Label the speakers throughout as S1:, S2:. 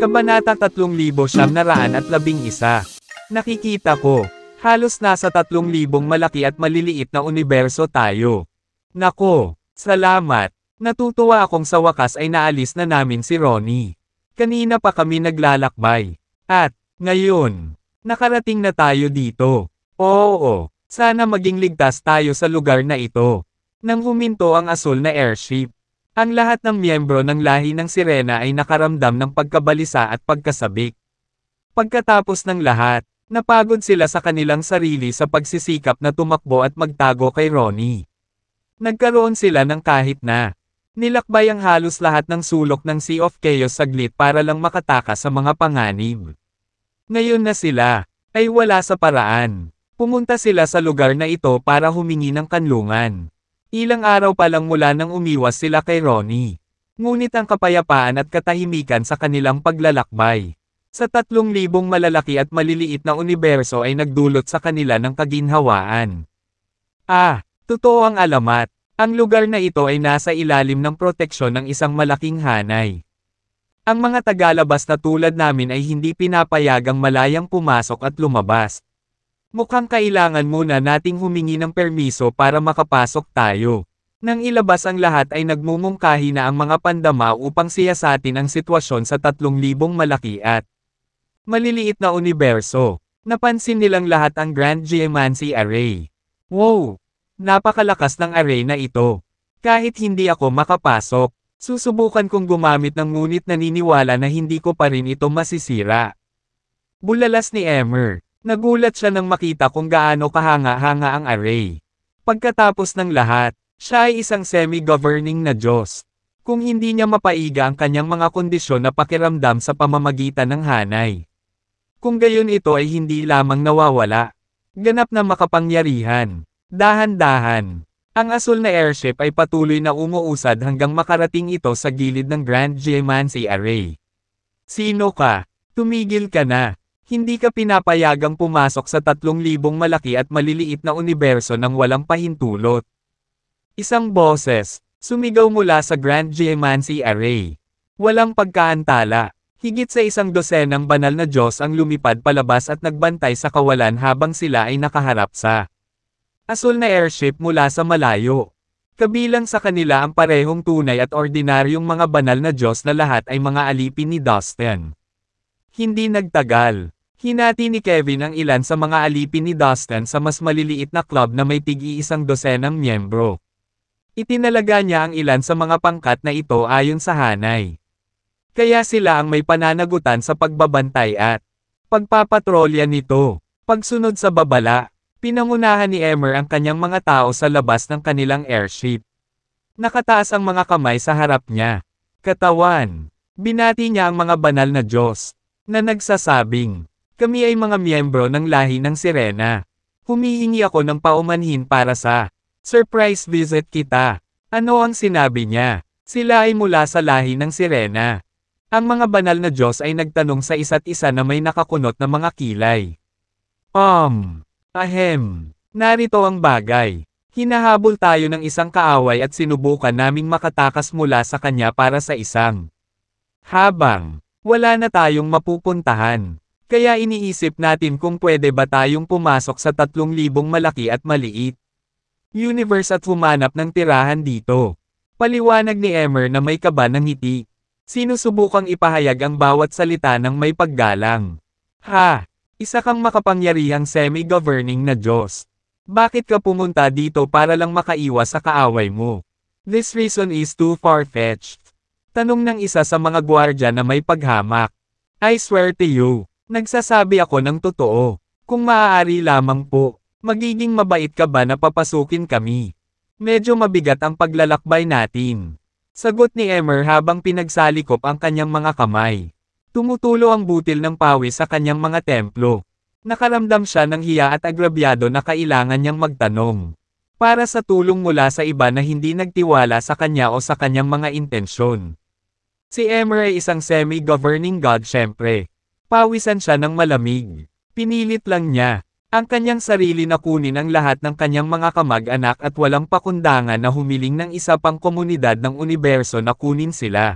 S1: Kabanata 3911. Nakikita ko, halos nasa 3,000 malaki at maliliit na universo tayo. Nako, salamat. Natutuwa akong sa wakas ay naalis na namin si Ronnie. Kanina pa kami naglalakbay. At, ngayon, nakarating na tayo dito. Oo, sana maging ligtas tayo sa lugar na ito. Nang huminto ang asul na airship, ang lahat ng miyembro ng lahi ng sirena ay nakaramdam ng pagkabalisa at pagkasabik. Pagkatapos ng lahat, napagod sila sa kanilang sarili sa pagsisikap na tumakbo at magtago kay Ronnie. Nagkaroon sila ng kahit na nilakbay ang halos lahat ng sulok ng Sea of Chaos saglit para lang makatakas sa mga panganib. Ngayon na sila ay wala sa paraan. Pumunta sila sa lugar na ito para humingi ng kanlungan. Ilang araw pa lang mula nang umiwas sila kay Ronnie. Ngunit ang kapayapaan at katahimikan sa kanilang paglalakbay sa 3,000 malalaki at maliliit na universo ay nagdulot sa kanila ng kaginhawaan. Totoo ang alamat. Ang lugar na ito ay nasa ilalim ng proteksyon ng isang malaking hanay. Ang mga tagalabas na tulad namin ay hindi pinapayagang malayang pumasok at lumabas. Mukhang kailangan muna nating humingi ng permiso para makapasok tayo. Nang ilabas ang lahat ay nagmumungkahi na ang mga pandama upang siyasatin ang sitwasyon sa 3,000 malaki at maliliit na universo. Napansin nilang lahat ang Grand Geomancy Array. Wow! Napakalakas ng array na ito. Kahit hindi ako makapasok, susubukan kong gumamit ng ngunit naniniwala na hindi ko pa rin ito masisira. Bulalas ni Emmer. Nagulat siya nang makita kung gaano kahanga-hanga ang array. Pagkatapos ng lahat, siya ay isang semi-governing na Diyos. Kung hindi niya mapaiga ang kanyang mga kondisyon na pakiramdam sa pamamagitan ng hanay. Kung gayon ito ay hindi lamang nawawala. Ganap na makapangyarihan. Dahan-dahan. Ang asul na airship ay patuloy na umuusad hanggang makarating ito sa gilid ng Grand Geomancy Array. Sino ka? Tumigil ka na. Hindi ka pinapayagang pumasok sa 3,000 malaki at maliliit na universo nang walang pahintulot. Isang boses, sumigaw mula sa Grand Geomancy Array. Walang pagkaantala. Higit sa 100 banal na Diyos ang lumipad palabas at nagbantay sa kawalan habang sila ay nakaharap sa asul na airship mula sa malayo. Kabilang sa kanila ang parehong tunay at ordinaryong mga banal na Diyos na lahat ay mga alipin ni Dustin. Hindi nagtagal. Hinati ni Kevin ang ilan sa mga alipin ni Dustin sa mas maliliit na club na may tig-iisang dosenang miyembro. Itinalaga niya ang ilan sa mga pangkat na ito ayon sa hanay. Kaya sila ang may pananagutan sa pagbabantay at pagpapatrolya nito. Pagsunod sa babala, pinangunahan ni Emmer ang kanyang mga tao sa labas ng kanilang airship. Nakataas ang mga kamay sa harap niya. Katawan. Binati niya ang mga banal na Diyos, na nagsasabing, kami ay mga miyembro ng lahi ng sirena. Humihingi ako ng paumanhin para sa surprise visit kita. Ano ang sinabi niya? Sila ay mula sa lahi ng sirena. Ang mga banal na Diyos ay nagtanong sa isa't isa na may nakakunot na mga kilay. Narito ang bagay. Hinahabol tayo ng isang kaaway at sinubukan naming makatakas mula sa kanya para sa isang habang wala na tayong mapupuntahan. Kaya iniisip natin kung pwede ba tayong pumasok sa 3,000 malaki at maliit universe at humanap ng tirahan dito. Paliwanag ni Emmer na may kaba ng ngiti. Sinusubukang ipahayag ang bawat salita ng may paggalang. Isa kang makapangyarihang semi-governing na Diyos. Bakit ka pumunta dito para lang makaiwas sa kaaway mo? This reason is too far-fetched. Tanong ng isa sa mga gwardya na may paghamak. I swear to you, nagsasabi ako ng totoo. Kung maaari lamang po, magiging mabait ka ba na papasukin kami? Medyo mabigat ang paglalakbay natin. Sagot ni Emmer habang pinagsalikop ang kanyang mga kamay. Tumutulo ang butil ng pawis sa kanyang mga templo. Nakaramdam siya ng hiya at agrabyado na kailangan niyang magtanong. Para sa tulong mula sa iba na hindi nagtiwala sa kanya o sa kanyang mga intensyon. Si Emmer ay isang semi-governing god syempre. Pawisan siya ng malamig. Pinilit lang niya. Ang kanyang sarili na kunin ang lahat ng kanyang mga kamag-anak at walang pakundangan na humiling ng isa pang komunidad ng universo na kunin sila.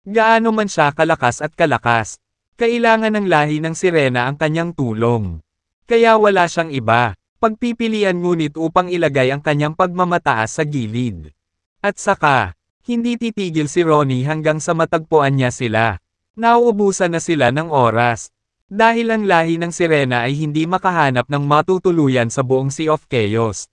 S1: Gaano man siya kalakas at kalakas, kailangan ng lahi ng sirena ang kanyang tulong. Kaya wala siyang iba, pagpipilian ngunit upang ilagay ang kanyang pagmamataas sa gilid. At saka, hindi titigil si Ronnie hanggang sa matagpuan niya sila. Nauubusan na sila ng oras. Dahil ang lahi ng sirena ay hindi makahanap ng matutuluyan sa buong Sea of Chaos.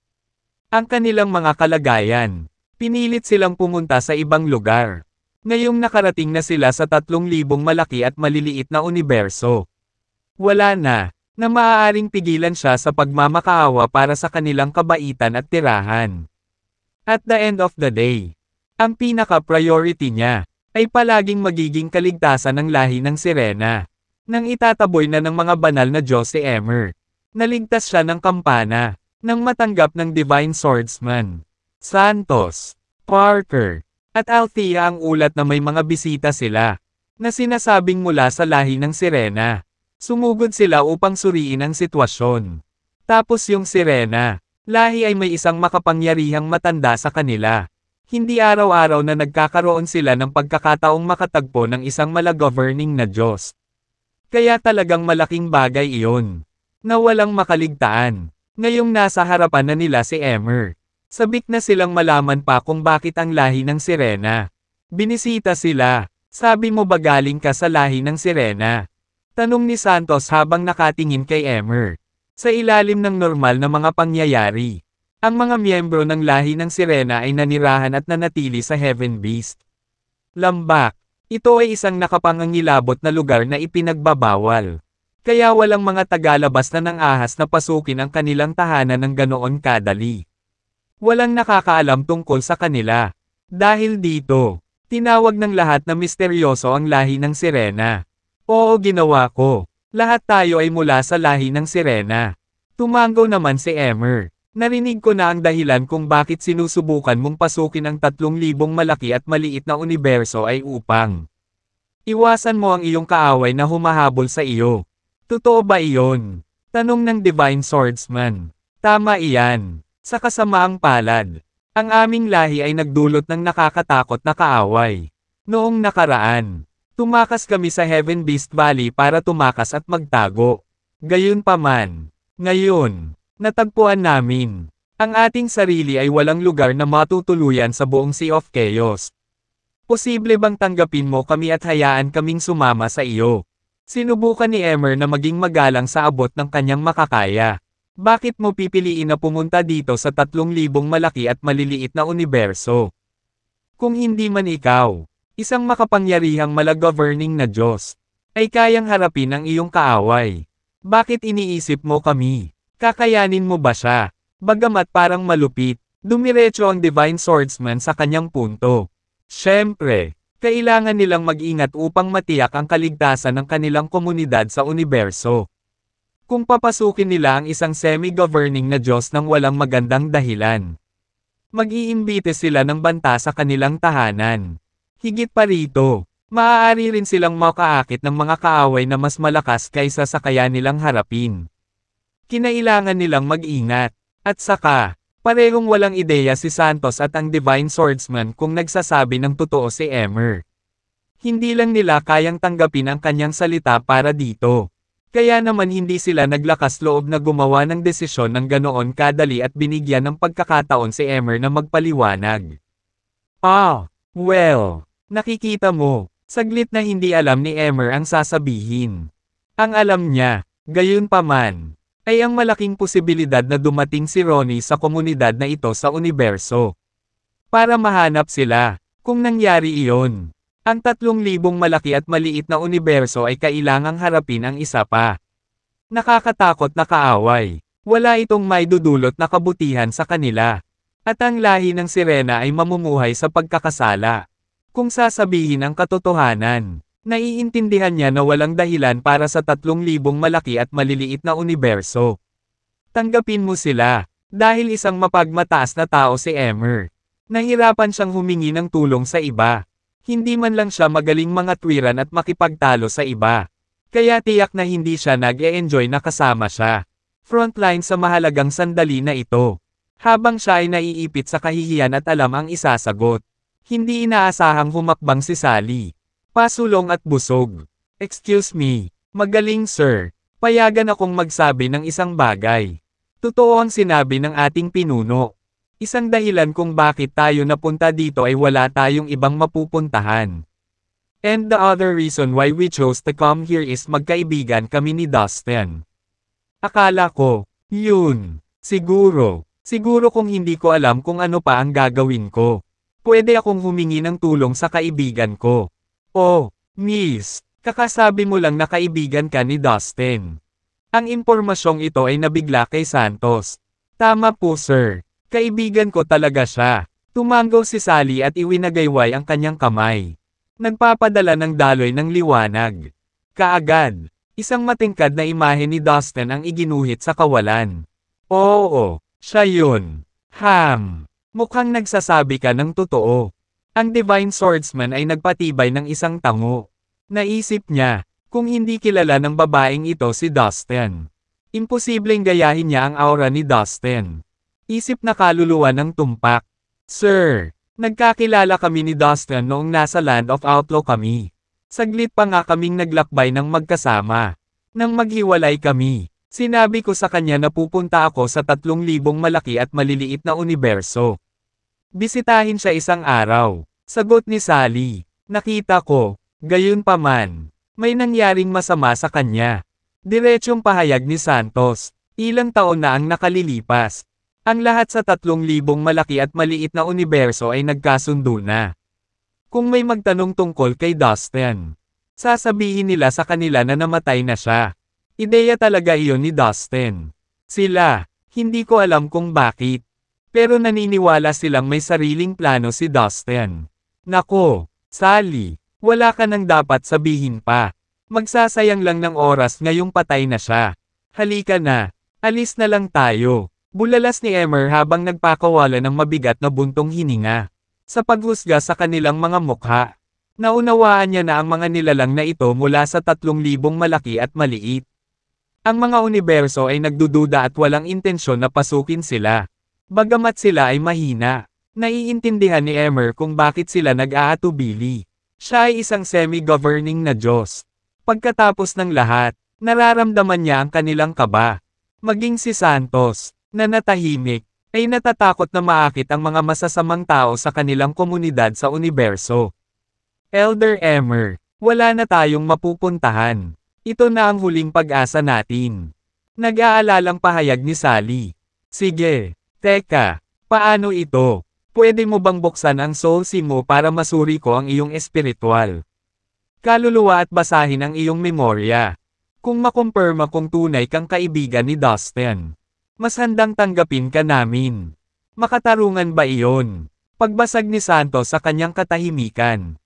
S1: Ang kanilang mga kalagayan, pinilit silang pumunta sa ibang lugar. Ngayong nakarating na sila sa 3,000 malaki at maliliit na universo. Wala na maaaring pigilan siya sa pagmamakaawa para sa kanilang kabaitan at tirahan. At the end of the day, ang pinaka-priority niya ay palaging magiging kaligtasan ng lahi ng sirena. Nang itataboy na ng mga banal na Diyos si Emmer, naligtas siya ng kampana, nang matanggap ng Divine Swordsman. Santos, Parker, at Althea ang ulat na may mga bisita sila, na sinasabing mula sa lahi ng sirena. Sumugod sila upang suriin ang sitwasyon. Tapos yung sirena, lahi ay may isang makapangyarihang matanda sa kanila. Hindi araw-araw na nagkakaroon sila ng pagkakataong makatagpo ng isang malagoverning na Diyos. Kaya talagang malaking bagay iyon, na walang makaligtaan. Ngayong nasa harapan na nila si Emmer, sabik na silang malaman pa kung bakit ang lahi ng sirena. Binisita sila, sabi mo ba galing ka sa lahi ng sirena? Tanong ni Santos habang nakatingin kay Emmer. Sa ilalim ng normal na mga pangyayari, ang mga miyembro ng lahi ng sirena ay nanirahan at nanatili sa Heaven Beast. Lambak. Ito ay isang nakapangangilabot na lugar na ipinagbabawal. Kaya walang mga tagalabas na ng ahas na pasukin ang kanilang tahanan ng ganoon kadali. Walang nakakaalam tungkol sa kanila. Dahil dito, tinawag ng lahat na misteryoso ang lahi ng sirena. Oo, ginawa ko. Lahat tayo ay mula sa lahi ng sirena. Tumango naman si Emmer. Narinig ko na ang dahilan kung bakit sinusubukan mong pasukin ang 3,000 malaki at maliit na universo ay upang iwasan mo ang iyong kaaway na humahabol sa iyo. Totoo ba iyon? Tanong ng Divine Swordsman. Tama iyan. Sa kasamaang palad, ang aming lahi ay nagdulot ng nakakatakot na kaaway. Noong nakaraan, tumakas kami sa Heaven Beast Valley para tumakas at magtago. Gayunpaman, ngayon, natagpuan namin. Ang ating sarili ay walang lugar na matutuluyan sa buong Sea of Chaos. Posible bang tanggapin mo kami at hayaan kaming sumama sa iyo? Sinubukan ni Emmer na maging magalang sa abot ng kanyang makakaya. Bakit mo pipiliin na pumunta dito sa 3,000 malaki at maliliit na universo? Kung hindi man ikaw, isang makapangyarihang malagoverning na Diyos, ay kayang harapin ang iyong kaaway. Bakit iniisip mo kami? Kakayanin mo ba siya? Bagamat parang malupit, dumiretso ang Divine Swordsman sa kanyang punto. Siyempre, kailangan nilang mag-ingat upang matiyak ang kaligtasan ng kanilang komunidad sa universo. Kung papasukin nila ang isang semi-governing na Diyos ng walang magandang dahilan, mag-iimbite sila ng banta sa kanilang tahanan. Higit pa rito, maaari rin silang makaakit ng mga kaaway na mas malakas kaysa sa kaya nilang harapin. Kinailangan nilang mag-ingat. At saka, parehong walang ideya si Santos at ang Divine Swordsman kung nagsasabi ng totoo si Emmer. Hindi lang nila kayang tanggapin ang kanyang salita para dito. Kaya naman hindi sila naglakas loob na gumawa ng desisyon ng ganoon kadali at binigyan ng pagkakataon si Emmer na magpaliwanag. Well, nakikita mo, saglit na hindi alam ni Emmer ang sasabihin. Ang alam niya, gayunpaman, ay ang malaking posibilidad na dumating si Ronnie sa komunidad na ito sa universo. Para mahanap sila, kung nangyari iyon, ang 3,000 malaki at maliit na universo ay kailangang harapin ang isa pa. Nakakatakot na kaaway. Wala itong maidudulot na kabutihan sa kanila. At ang lahi ng sirena ay mamumuhay sa pagkakasala. Kung sasabihin ang katotohanan, naiintindihan niya na walang dahilan para sa 3,000 malaki at maliliit na universo. Tanggapin mo sila, dahil isang mapagmataas na tao si Emmer. Nahirapan siyang humingi ng tulong sa iba. Hindi man lang siya magaling mga tuwiran at makipagtalo sa iba. Kaya tiyak na hindi siya nag-e-enjoy na kasama siya. frontline sa mahalagang sandali na ito. Habang siya ay naiipit sa kahihiyan at alam ang isasagot. Hindi inaasahang humakbang si Sally. Pasulong at busog. Excuse me. Magaling sir. Payagan akong magsabi ng isang bagay. Totoo ang sinabi ng ating pinuno. Isang dahilan kung bakit tayo napunta dito ay wala tayong ibang mapupuntahan. And the other reason why we chose to come here is magkaibigan kami ni Dustin. Akala ko, yun. Siguro kung hindi ko alam kung ano pa ang gagawin ko. Pwede akong humingi ng tulong sa kaibigan ko. Oh, miss, kakasabi mo lang na kaibigan ka ni Dustin. Ang impormasyong ito ay nabigla kay Santos. Tama po sir, kaibigan ko talaga siya. Tumanggaw si Sally at iwinagayway ang kanyang kamay. Nagpapadala ng daloy ng liwanag. Kaagad, isang matingkad na imahe ni Dustin ang iginuhit sa kawalan. Oo. Siya yun. Mukhang nagsasabi ka ng totoo. Ang Divine Swordsman ay nagpatibay ng isang tango. Naisip niya, kung hindi kilala ng babaeng ito si Dustin. Imposibleng gayahin niya ang aura ni Dustin. Isip na kaluluwa ng tumpak. Sir, nagkakilala kami ni Dustin noong nasa Land of Outlaw kami. Saglit pa nga kaming naglakbay ng magkasama. Nang maghiwalay kami. Sinabi ko sa kanya na pupunta ako sa 3,000 malaki at maliliit na universo. Bisitahin siya isang araw. Sagot ni Sally. Nakita ko, gayunpaman, may nangyaring masama sa kanya. Diretsyong pahayag ni Santos. Ilang taon na ang nakalilipas. Ang lahat sa 3,000 malaki at maliit na universo ay nagkasundo na. Kung may magtanong tungkol kay Dustin, sasabihin nila sa kanila na namatay na siya. Ideya talaga iyon ni Dustin. Sila, hindi ko alam kung bakit. Pero naniniwala silang may sariling plano si Dustin. Nako, Sally, wala ka nang dapat sabihin pa. Magsasayang lang ng oras ngayong patay na siya. Halika na, alis na lang tayo. Bulalas ni Emer habang nagpakawala ng mabigat na buntong hininga. Sa paghusga sa kanilang mga mukha, naunawaan niya na ang mga nilalang na ito mula sa 3,000 malaki at maliit. Ang mga universo ay nagdududa at walang intensyon na pasukin sila. Bagamat sila ay mahina, naiintindihan ni Emer kung bakit sila nag-aatubili. Siya ay isang semi-governing na Diyos. Pagkatapos ng lahat, nararamdaman niya ang kanilang kaba. Maging si Santos, na natahimik, ay natatakot na maakit ang mga masasamang tao sa kanilang komunidad sa universo. Elder Emer, wala na tayong mapupuntahan. Ito na ang huling pag-asa natin. Nag-aalalang pahayag ni Sally. Sige, teka, paano ito? Pwede mo bang buksan ang soul SIM mo para masuri ko ang iyong espiritual kaluluwa at basahin ang iyong memorya? Kung makumpirma kung tunay kang kaibigan ni Dustin, mas handang tanggapin ka namin. Makatarungan ba iyon? Pagbasag ni Santos sa kanyang katahimikan.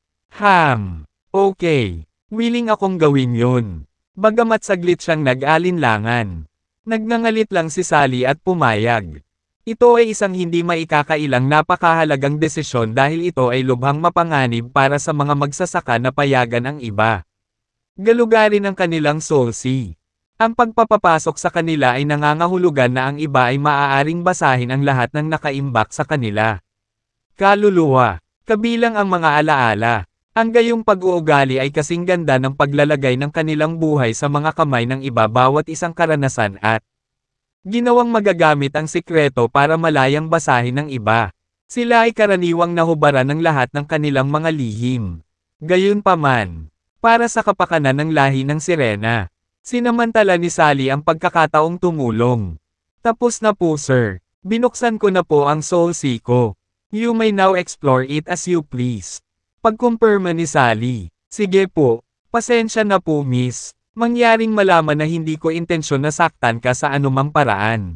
S1: Okay. Willing akong gawin yun. Bagamat saglit siyang nag-alinlangan. Nagngangalit lang si Sally at pumayag. Ito ay isang hindi maikakailang napakahalagang desisyon dahil ito ay lubhang mapanganib para sa mga magsasaka na payagan ang iba. Galugarin ang kanilang soul sea. Ang pagpapapasok sa kanila ay nangangahulugan na ang iba ay maaaring basahin ang lahat ng nakaimbak sa kanila. Kaluluwa, kabilang ang mga alaala. Ang gayong pag-uugali ay kasing ganda ng paglalagay ng kanilang buhay sa mga kamay ng iba bawat isang karanasan at ginawang magagamit ang sikreto para malayang basahin ng iba. Sila ay karaniwang nahubaran ng lahat ng kanilang mga lihim. Gayunpaman, para sa kapakanan ng lahi ng sirena, sinamantala ni Sally ang pagkakataong tumulong. Tapos na po sir, binuksan ko na po ang soul sea ko. You may now explore it as you please. Pagkumpirma ni Sally. Sige po, pasensya na po miss. Mangyaring malaman na hindi ko intensyon na saktan ka sa anumang paraan.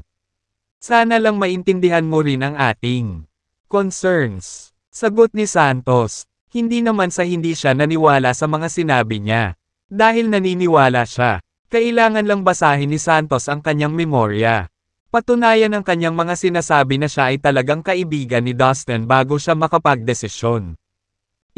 S1: Sana lang maintindihan mo rin ang ating concerns. Sagot ni Santos. Hindi naman sa hindi siya naniwala sa mga sinabi niya. Dahil naniniwala siya, kailangan lang basahin ni Santos ang kanyang memorya. Patunayan ang kanyang mga sinasabi na siya ay talagang kaibigan ni Dustin bago siya makapagdesisyon.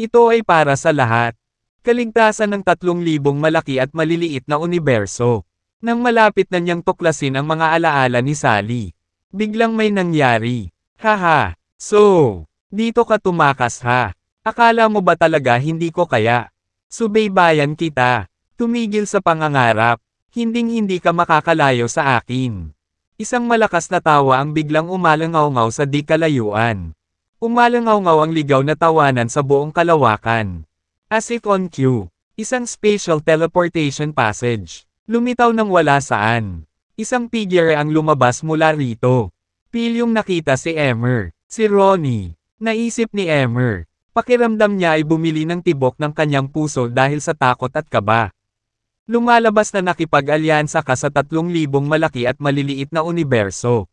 S1: Ito ay para sa lahat. Kaligtasan ng 3,000 malaki at maliliit na universo. Nang malapit na niyang tuklasin ang mga alaala ni Sally, biglang may nangyari. Haha, so, dito ka tumakas ha. Akala mo ba talaga hindi ko kaya? Subaybayan kita. Tumigil sa pangangarap. Hinding-hindi ka makakalayo sa akin. Isang malakas na tawa ang biglang umalangaw-ngaw sa di kalayuan. Umalangaw-ngaw ang ligaw na tawanan sa buong kalawakan. As if on cue, isang spatial teleportation passage. Lumitaw nang wala saan. Isang figure ang lumabas mula rito. Pilyong nakita si Emmer, si Ronnie. Naisip ni Emmer. Pakiramdam niya ay bumili ng tibok ng kanyang puso dahil sa takot at kaba. Lumalabas na nakipag-alyansa ka sa 3,000 malaki at maliliit na universo.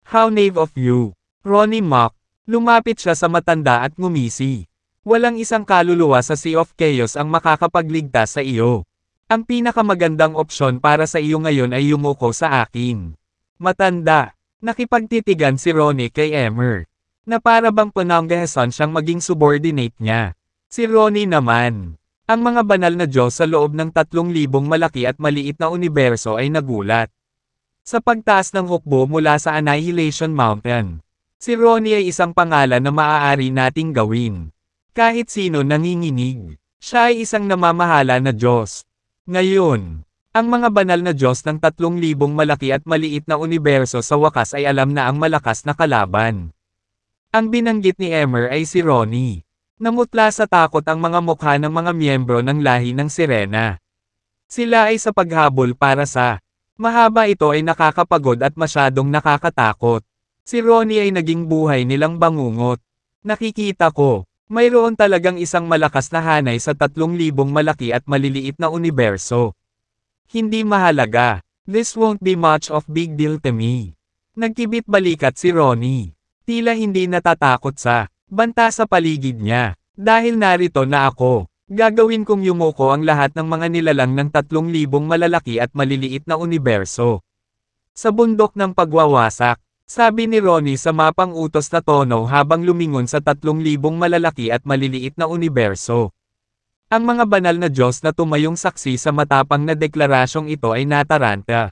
S1: How naive of you, Ronnie mocked. Lumapit siya sa matanda at ngumisi. Walang isang kaluluwa sa Sea of Chaos ang makakapagligtas sa iyo. Ang pinakamagandang opsyon para sa iyo ngayon ay yumuko sa akin. Matanda, nakipagtitigan si Ronnie kay Emmer, na para bang pananggahasan siyang maging subordinate niya. Si Ronnie naman, ang mga banal na Diyos sa loob ng 3,000 malaki at maliit na universo ay nagulat. Sa pagtaas ng hukbo mula sa Annihilation Mountain, si Ronnie ay isang pangalan na maaari nating gawin. Kahit sino nanginginig, siya ay isang namamahala na Diyos. Ngayon, ang mga banal na Diyos ng 3,000 malaki at maliit na universo sa wakas ay alam na ang malakas na kalaban. Ang binanggit ni Emmer ay si Ronnie. Namutla sa takot ang mga mukha ng mga miyembro ng lahi ng Sirena. Sila ay sa paghabol para sa mahaba. Ito ay nakakapagod at masyadong nakakatakot. Si Ronnie ay naging buhay nilang bangungot. Nakikita ko, mayroon talagang isang malakas na hanay sa 3,000 malaki at maliliit na universo. Hindi mahalaga. This won't be much of big deal to me. Nagkibit balikat si Ronnie. Tila hindi natatakot sa banta sa paligid niya. Dahil narito na ako, gagawin kong yumuko ang lahat ng mga nilalang ng 3,000 malalaki at maliliit na universo. Sa bundok ng pagwawasak, sabi ni Ronnie sa mapang utos na tono habang lumingon sa 3,000 malalaki at maliliit na universo. Ang mga banal na Diyos na tumayong saksi sa matapang na deklarasyong ito ay nataranta.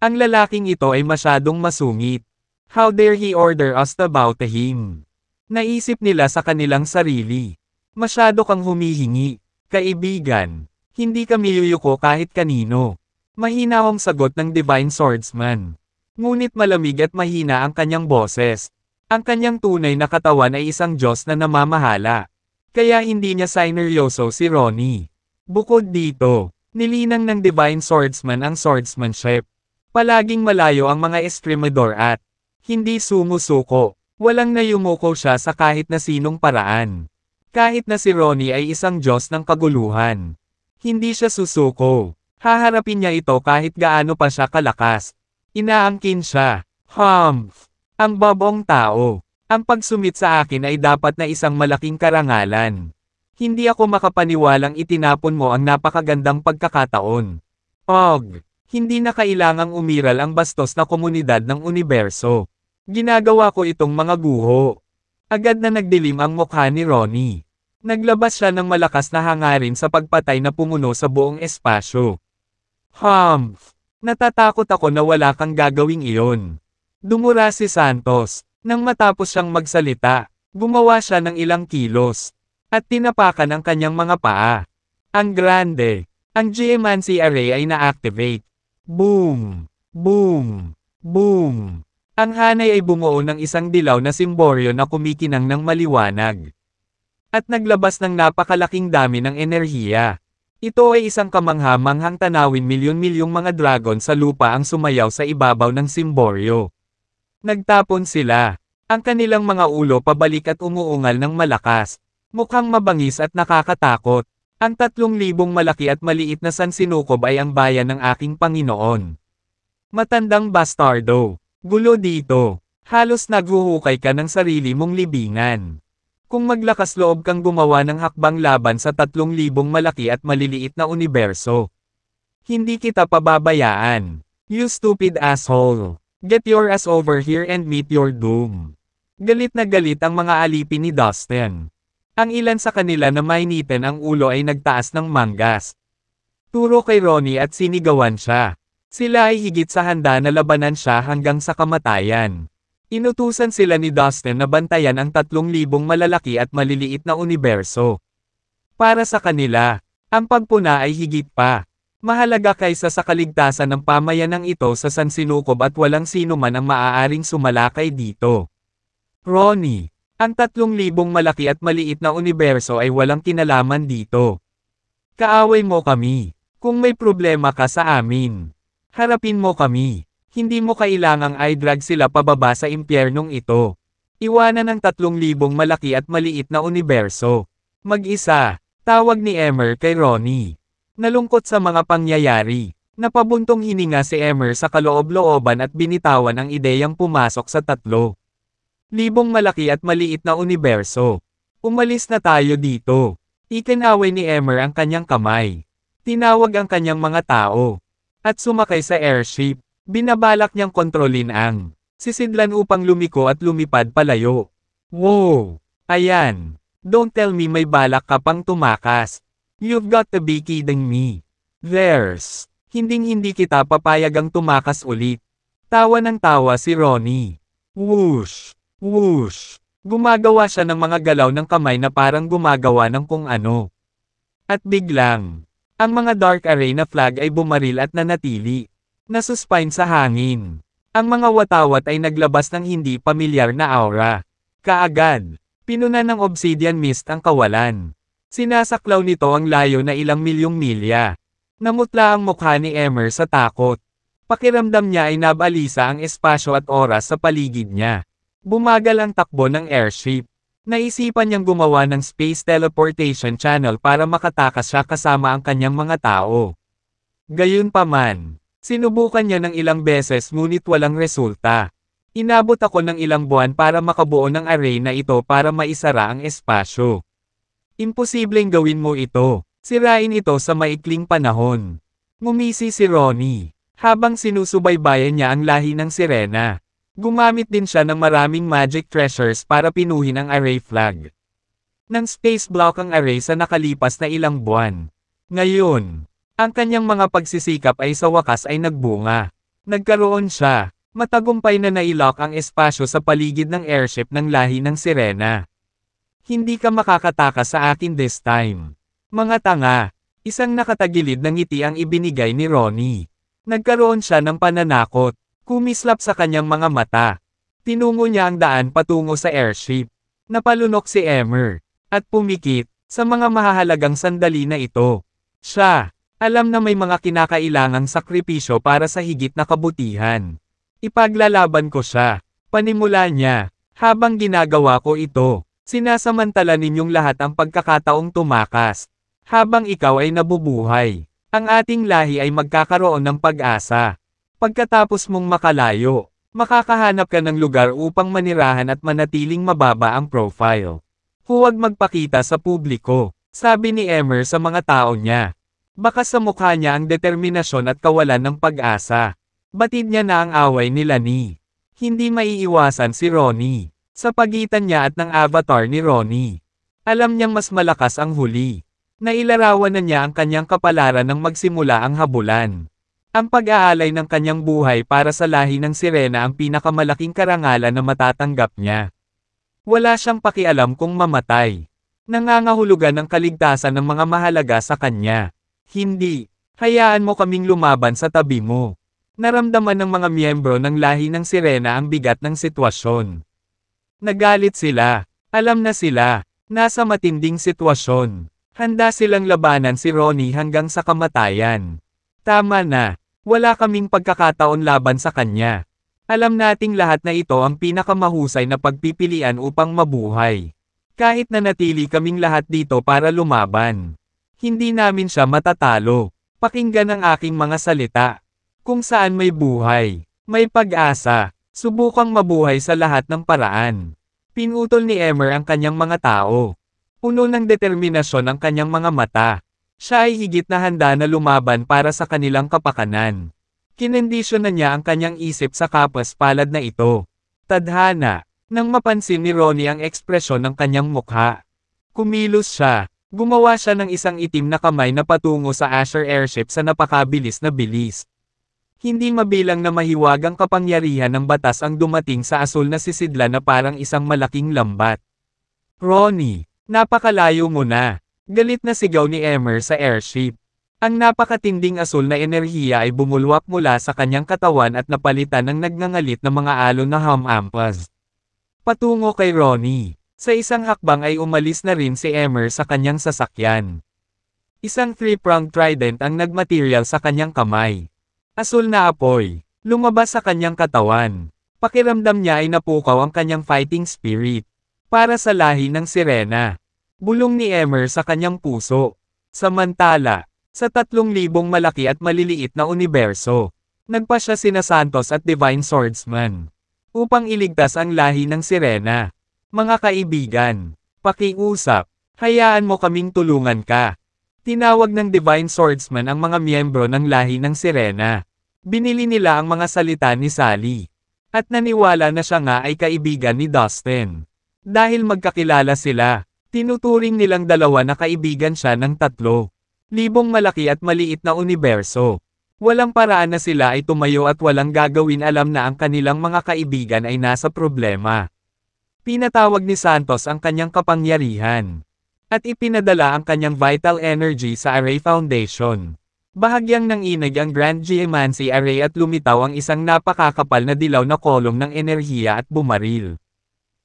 S1: Ang lalaking ito ay masyadong masungit. How dare he order us to bow to him? Naisip nila sa kanilang sarili. Masyado kang humihingi, kaibigan. Hindi kami yuyuko kahit kanino. Mahinahong sagot ng Divine Swordsman. Ngunit malamig at mahina ang kanyang boses. Ang kanyang tunay na katawan ay isang Diyos na namamahala. Kaya hindi niya sineryoso si Ronnie. Bukod dito, nilinang ng Divine Swordsman ang swordsmanship. Palaging malayo ang mga estremador at hindi sumusuko. Walang nayumuko siya sa kahit na sinong paraan. Kahit na si Ronnie ay isang Diyos ng kaguluhan. Hindi siya susuko. Haharapin niya ito kahit gaano pa siya kalakas. Inaangkin siya. Humph! Ang babong tao. Ang pagsumit sa akin ay dapat na isang malaking karangalan. Hindi ako makapaniwalang itinapon mo ang napakagandang pagkakataon. Og, hindi na kailangang umiral ang bastos na komunidad ng universo. Ginagawa ko itong mga guho. Agad na nagdilim ang mukha ni Ronnie. Naglabas siya ng malakas na hangarin sa pagpatay na pumuno sa buong espasyo. Humph! Natatakot ako na wala kang gagawing iyon. Dumura si Santos. Nang matapos siyang magsalita, gumawa siya ng ilang kilos. At tinapakan ang kanyang mga paa. Ang grande. Ang Geomancy Array ay na-activate. Boom! Boom! Boom! Ang hanay ay bumuo ng isang dilaw na simboryo na kumikinang ng maliwanag. At naglabas ng napakalaking dami ng enerhiya. Ito ay isang kamangha-manghang tanawin. Milyon-milyong mga dragon sa lupa ang sumayaw sa ibabaw ng simboryo. Nagtapon sila. Ang kanilang mga ulo pabalik at umuungal ng malakas. Mukhang mabangis at nakakatakot. Ang 3,000 malaki at maliit na sansinukob ay ang bayan ng aking Panginoon. Matandang bastardo. Gulo dito. Halos naghuhukay ka ng sarili mong libingan. Kung maglakas loob kang gumawa ng hakbang laban sa 3,000 malaki at maliliit na universo, hindi kita pababayaan. You stupid asshole. Get your ass over here and meet your doom. Galit na galit ang mga alipin ni Dustin. Ang ilan sa kanila na mainitin ang ulo ay nagtaas ng manggas. Turo kay Ronnie at sinigawan siya. Sila ay higit sa handa na labanan siya hanggang sa kamatayan. Inutusan sila ni Dustin na bantayan ang 3,000 malalaki at maliliit na universo. Para sa kanila, ang pagpuna ay higit pa mahalaga kaysa sa kaligtasan ng pamayanang ito sa sansinukob at walang sino man ang maaaring sumalakay dito. Ronnie, ang 3,000 malaki at maliit na universo ay walang kinalaman dito. Kaaway mo kami. Kung may problema ka sa amin, harapin mo kami. Hindi mo kailangang i-drag sila pababa sa impyernong ito. Iwanan ang 3,000 malaki at maliit na universo. Mag-isa, tawag ni Emer kay Ronnie. Nalungkot sa mga pangyayari. Napabuntong hininga si Emer sa kaloob-looban at binitawan ang ideyang pumasok sa 3,000 malaki at maliit na universo. Umalis na tayo dito. Ikinaway ni Emer ang kanyang kamay. Tinawag ang kanyang mga tao. At sumakay sa airship. Binabalak niyang kontrolin ang sisidlan upang lumiko at lumipad palayo. Wow! Ayan! Don't tell me may balak ka pang tumakas. You've got to be kidding me. There's hinding-hindi kita papayagang tumakas ulit. Tawa ng tawa si Ronnie. Whoosh! Whoosh! Gumagawa siya ng mga galaw ng kamay na parang gumagawa ng kung ano. At biglang, ang mga Dark Arena flag ay bumaril at nanatili. Nasuspine sa hangin. Ang mga watawat ay naglabas ng hindi pamilyar na aura. Kaagad, pinunan ng obsidian mist ang kawalan. Sinasaklaw nito ang layo na ilang milyong milya. Namutla ang mukha ni Emer sa takot. Pakiramdam niya ay nabalisa ang espasyo at oras sa paligid niya. Bumagal ang takbo ng airship. Naisipan niyang gumawa ng space teleportation channel para makatakas siya kasama ang kanyang mga tao. Gayunpaman, sinubukan niya ng ilang beses ngunit walang resulta. Inabot ako ng ilang buwan para makabuo ng array na ito para maisara ang espasyo. Imposibleng gawin mo ito. Sirain ito sa maikling panahon. Ngumisi si Ronnie. Habang sinusubaybayan niya ang lahi ng sirena. Gumamit din siya ng maraming magic treasures para pinuhin ang array flag. Nang space block ang array sa nakalipas na ilang buwan. Ngayon, ang kanyang mga pagsisikap ay sa wakas ay nagbunga. Nagkaroon siya. Matagumpay na nailock ang espasyo sa paligid ng airship ng lahi ng sirena. Hindi ka makakatakas sa akin this time. Mga tanga. Isang nakatagilid na ngiti ang ibinigay ni Ronnie. Nagkaroon siya ng pananakot. Kumislap sa kanyang mga mata. Tinungo niya ang daan patungo sa airship. Napalunok si Emer. At pumikit sa mga mahahalagang sandali na ito. Siya, alam na may mga kinakailangang sakripisyo para sa higit na kabutihan. Ipaglalaban ko siya. Panimula niya. Habang ginagawa ko ito, sinasamantala ninyong lahat ang pagkakataong tumakas. Habang ikaw ay nabubuhay, ang ating lahi ay magkakaroon ng pag-asa. Pagkatapos mong makalayo, makakahanap ka ng lugar upang manirahan at manatiling mababa ang profile. Huwag magpakita sa publiko, sabi ni Emer sa mga tao niya. Baka sa mukha niya ang determinasyon at kawalan ng pag-asa. Batid niya na ang away nila ni. Hindi maiiwasan si Ronnie. Sa pagitan niya at ng avatar ni Ronnie. Alam niyang mas malakas ang huli. Nailarawan na niya ang kanyang kapalaran nang magsimula ang habulan. Ang pag-aalay ng kanyang buhay para sa lahi ng sirena ang pinakamalaking karangalan na matatanggap niya. Wala siyang pakialam kung mamatay. Nangangahulugan ang kaligtasan ng mga mahalaga sa kanya. Hindi. Hayaan mo kaming lumaban sa tabi mo. Naramdaman ng mga miyembro ng lahi ng sirena ang bigat ng sitwasyon. Nagalit sila. Alam na sila. Nasa matinding sitwasyon. Handa silang labanan si Ronnie hanggang sa kamatayan. Tama na. Wala kaming pagkakataon laban sa kanya. Alam nating lahat na ito ang pinakamahusay na pagpipilian upang mabuhay. Kahit na natili kaming lahat dito para lumaban. Hindi namin siya matatalo. Pakinggan ang aking mga salita. Kung saan may buhay, may pag-asa, subukang mabuhay sa lahat ng paraan. Pinutol ni Emer ang kanyang mga tao. Puno ng determinasyon ang kanyang mga mata. Siya ay higit na handa na lumaban para sa kanilang kapakanan. Kinendisyon na niya ang kanyang isip sa kapas-palad na ito. Tadhana, nang mapansin ni Ronnie ang ekspresyon ng kanyang mukha. Kumilos siya. Gumawa siya ng isang itim na kamay na patungo sa Asher airship sa napakabilis na bilis. Hindi mabilang na mahiwagang kapangyarihan ng batas ang dumating sa asul na sisidla na parang isang malaking lambat. Ronnie, napakalayo mo na. Galit na sigaw ni Emmer sa airship. Ang napakatinding asul na enerhiya ay bumulwak mula sa kanyang katawan at napalitan ng nagngangalit na mga alon na hamampas. Patungo kay Ronnie. Sa isang hakbang ay umalis na rin si Emmer sa kanyang sasakyan. Isang three-pronged trident ang nagmaterial sa kanyang kamay. Asul na apoy, lumabas sa kanyang katawan. Pakiramdam niya ay napukaw ang kanyang fighting spirit. Para sa lahi ng sirena. Bulong ni Emmer sa kanyang puso. Samantala, sa 3,000 malaki at maliliit na universo, nagpa siya sina Santos at Divine Swordsman. Upang iligtas ang lahi ng sirena. Mga kaibigan, pakiusap, hayaan mo kaming tulungan ka. Tinawag ng Divine Swordsman ang mga miyembro ng lahi ng sirena. Binili nila ang mga salita ni Sally. At naniwala na siya nga ay kaibigan ni Dustin. Dahil magkakilala sila, tinuturing nilang dalawa na kaibigan siya ng 3,000 malaki at maliit na universo. Walang paraan na sila ay tumayo at walang gagawin, alam na ang kanilang mga kaibigan ay nasa problema. Pinatawag ni Santos ang kanyang kapangyarihan. At ipinadala ang kanyang vital energy sa Array Foundation. Bahagyang nanginig ang Grand Geomancy Array at lumitaw ang isang napakakapal na dilaw na kolom ng enerhiya at bumaril.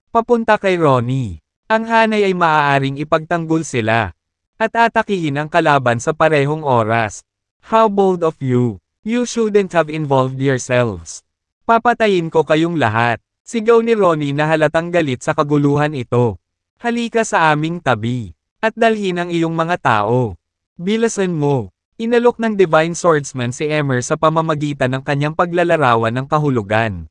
S1: Papunta kay Ronnie. Ang hanay ay maaaring ipagtanggol sila. At atakihin ang kalaban sa parehong oras. How bold of you. You shouldn't have involved yourselves. Papatayin ko kayong lahat. Sigaw ni Ronnie na halatang galit sa kaguluhan ito. Halika sa aming tabi. At dalhin ang iyong mga tao. Bilasan mo. Inalok ng Divine Swordsman si Emmer sa pamamagitan ng kanyang paglalarawan ng kahulugan.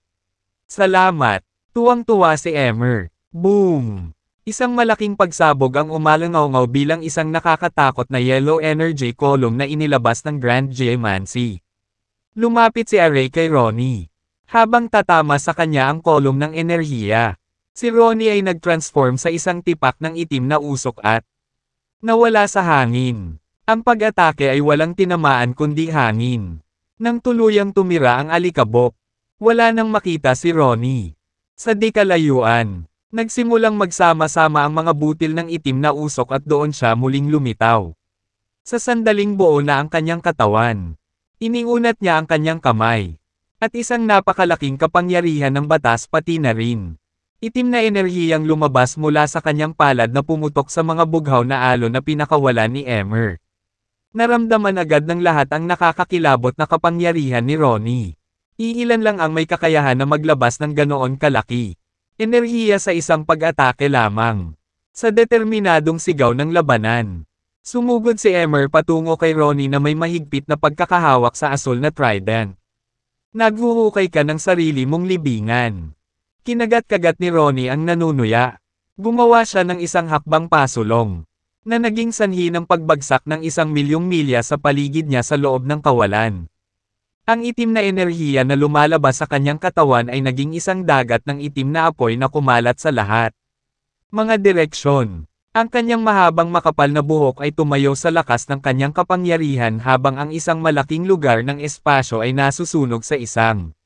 S1: Salamat. Tuwang-tuwa si Emmer. Boom! Isang malaking pagsabog ang umalangaw-ngaw bilang isang nakakatakot na yellow energy column na inilabas ng Grand Geomancy. Lumapit si Array kay Ronnie. Habang tatama sa kanya ang column ng enerhiya. Si Ronnie ay nag-transform sa isang tipak ng itim na usok at nawala sa hangin. Ang pag-atake ay walang tinamaan kundi hangin. Nang tuluyang tumira ang alikabok, wala nang makita si Ronnie. Sa di kalayuan, nagsimulang magsama-sama ang mga butil ng itim na usok at doon siya muling lumitaw. Sa sandaling buo na ang kanyang katawan. Iniunat niya ang kanyang kamay. At isang napakalaking kapangyarihan ng batas pati na rin. Itim na enerhiyang lumabas mula sa kanyang palad na pumutok sa mga bughaw na alon na pinakawalan ni Emmer. Naramdaman agad ng lahat ang nakakakilabot na kapangyarihan ni Ronnie. Iilan lang ang may kakayahan na maglabas ng ganoon kalaki. Enerhiya sa isang pag-atake lamang. Sa determinadong sigaw ng labanan. Sumugod si Emmer patungo kay Ronnie na may mahigpit na pagkakahawak sa asul na trident. Naghuhukay ka ng sarili mong libingan. Kinagat-kagat ni Ronnie ang nanunuya. Gumawa siya ng isang hakbang pasulong. Na naging sanhi ng pagbagsak ng 1,000,000 milya sa paligid niya sa loob ng kawalan. Ang itim na enerhiya na lumalabas sa kanyang katawan ay naging isang dagat ng itim na apoy na kumalat sa lahat. Mga direksyon. Ang kanyang mahabang makapal na buhok ay tumayo sa lakas ng kanyang kapangyarihan habang ang isang malaking lugar ng espasyo ay nasusunog sa isang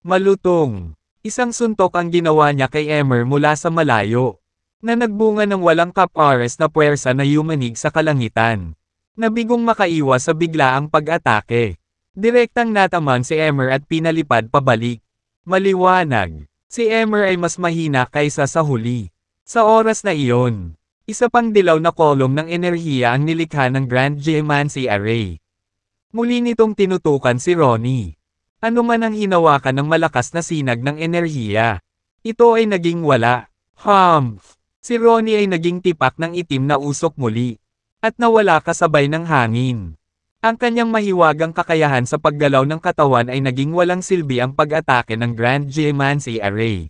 S1: malutong. Isang suntok ang ginawa niya kay Emmer mula sa malayo, na nagbunga ng walang kapares na puwersa na yumanig sa kalangitan. Nabigong makaiwas sa biglaang pag-atake. Direktang nataman si Emmer at pinalipad pabalik. Maliwanag. Si Emmer ay mas mahina kaysa sa huli. Sa oras na iyon, isa pang dilaw na kolom ng enerhiya ang nilikha ng Grand Geomancy Array. Muli nitong tinutukan si Ronnie. Ano man ang hinawakan ng malakas na sinag ng enerhiya. Ito ay naging wala. Humph! Si Ronnie ay naging tipak ng itim na usok muli. At nawala kasabay ng hangin. Ang kanyang mahiwagang kakayahan sa paggalaw ng katawan ay naging walang silbi ang pag-atake ng Grand Geomancy Array.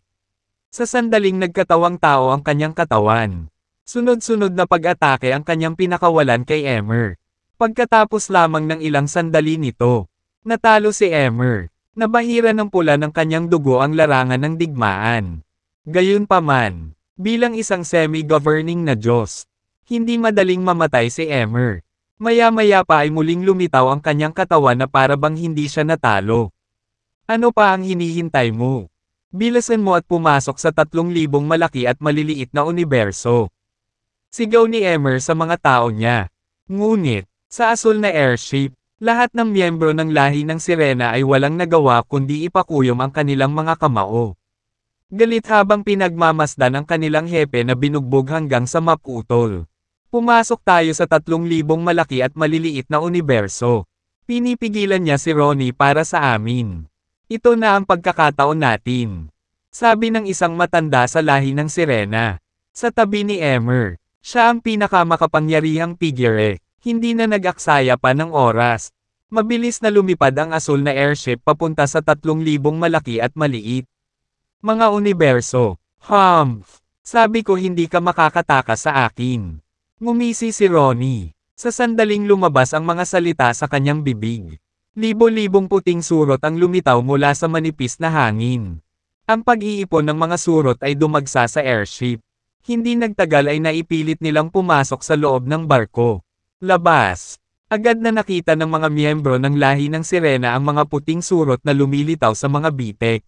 S1: Sa sandaling nagkatawang tao ang kanyang katawan. Sunod-sunod na pag-atake ang kanyang pinakawalan kay Emmer. Pagkatapos lamang ng ilang sandali nito, natalo si Emmer. Nabahira ng pula ng kanyang dugo ang larangan ng digmaan. Gayunpaman, bilang isang semi-governing na Diyos, hindi madaling mamatay si Emmer. Maya-maya pa ay muling lumitaw ang kanyang katawan na para bang hindi siya natalo. Ano pa ang hinihintay mo? Bilisan mo at pumasok sa 3,000 malaki at maliliit na universo. Sigaw ni Emmer sa mga tao niya. Ngunit, sa asul na airship, lahat ng miyembro ng lahi ng sirena ay walang nagawa kundi ipakuyom ang kanilang mga kamao. Galit habang pinagmamasdan ang kanilang hepe na binugbog hanggang sa maputol. Pumasok tayo sa 3,000 malaki at maliliit na universo. Pinipigilan niya si Ronnie para sa amin. Ito na ang pagkakataon natin. Sabi ng isang matanda sa lahi ng sirena. Sa tabi ni Emmer, siya ang pinakamakapangyarihang figure. Hindi na nag-aksaya pa ng oras. Mabilis na lumipad ang asul na airship papunta sa 3,000 malaki at maliit. Mga universo. Sabi ko hindi ka makakatakas sa akin. Ngumisi si Ronnie. Sa sandaling lumabas ang mga salita sa kanyang bibig. Libo-libong puting surot ang lumitaw mula sa manipis na hangin. Ang pag-iipon ng mga surot ay dumagsa sa airship. Hindi nagtagal ay naipilit nilang pumasok sa loob ng barko. Labas. Agad na nakita ng mga miyembro ng lahi ng sirena ang mga puting surot na lumilitaw sa mga bitek.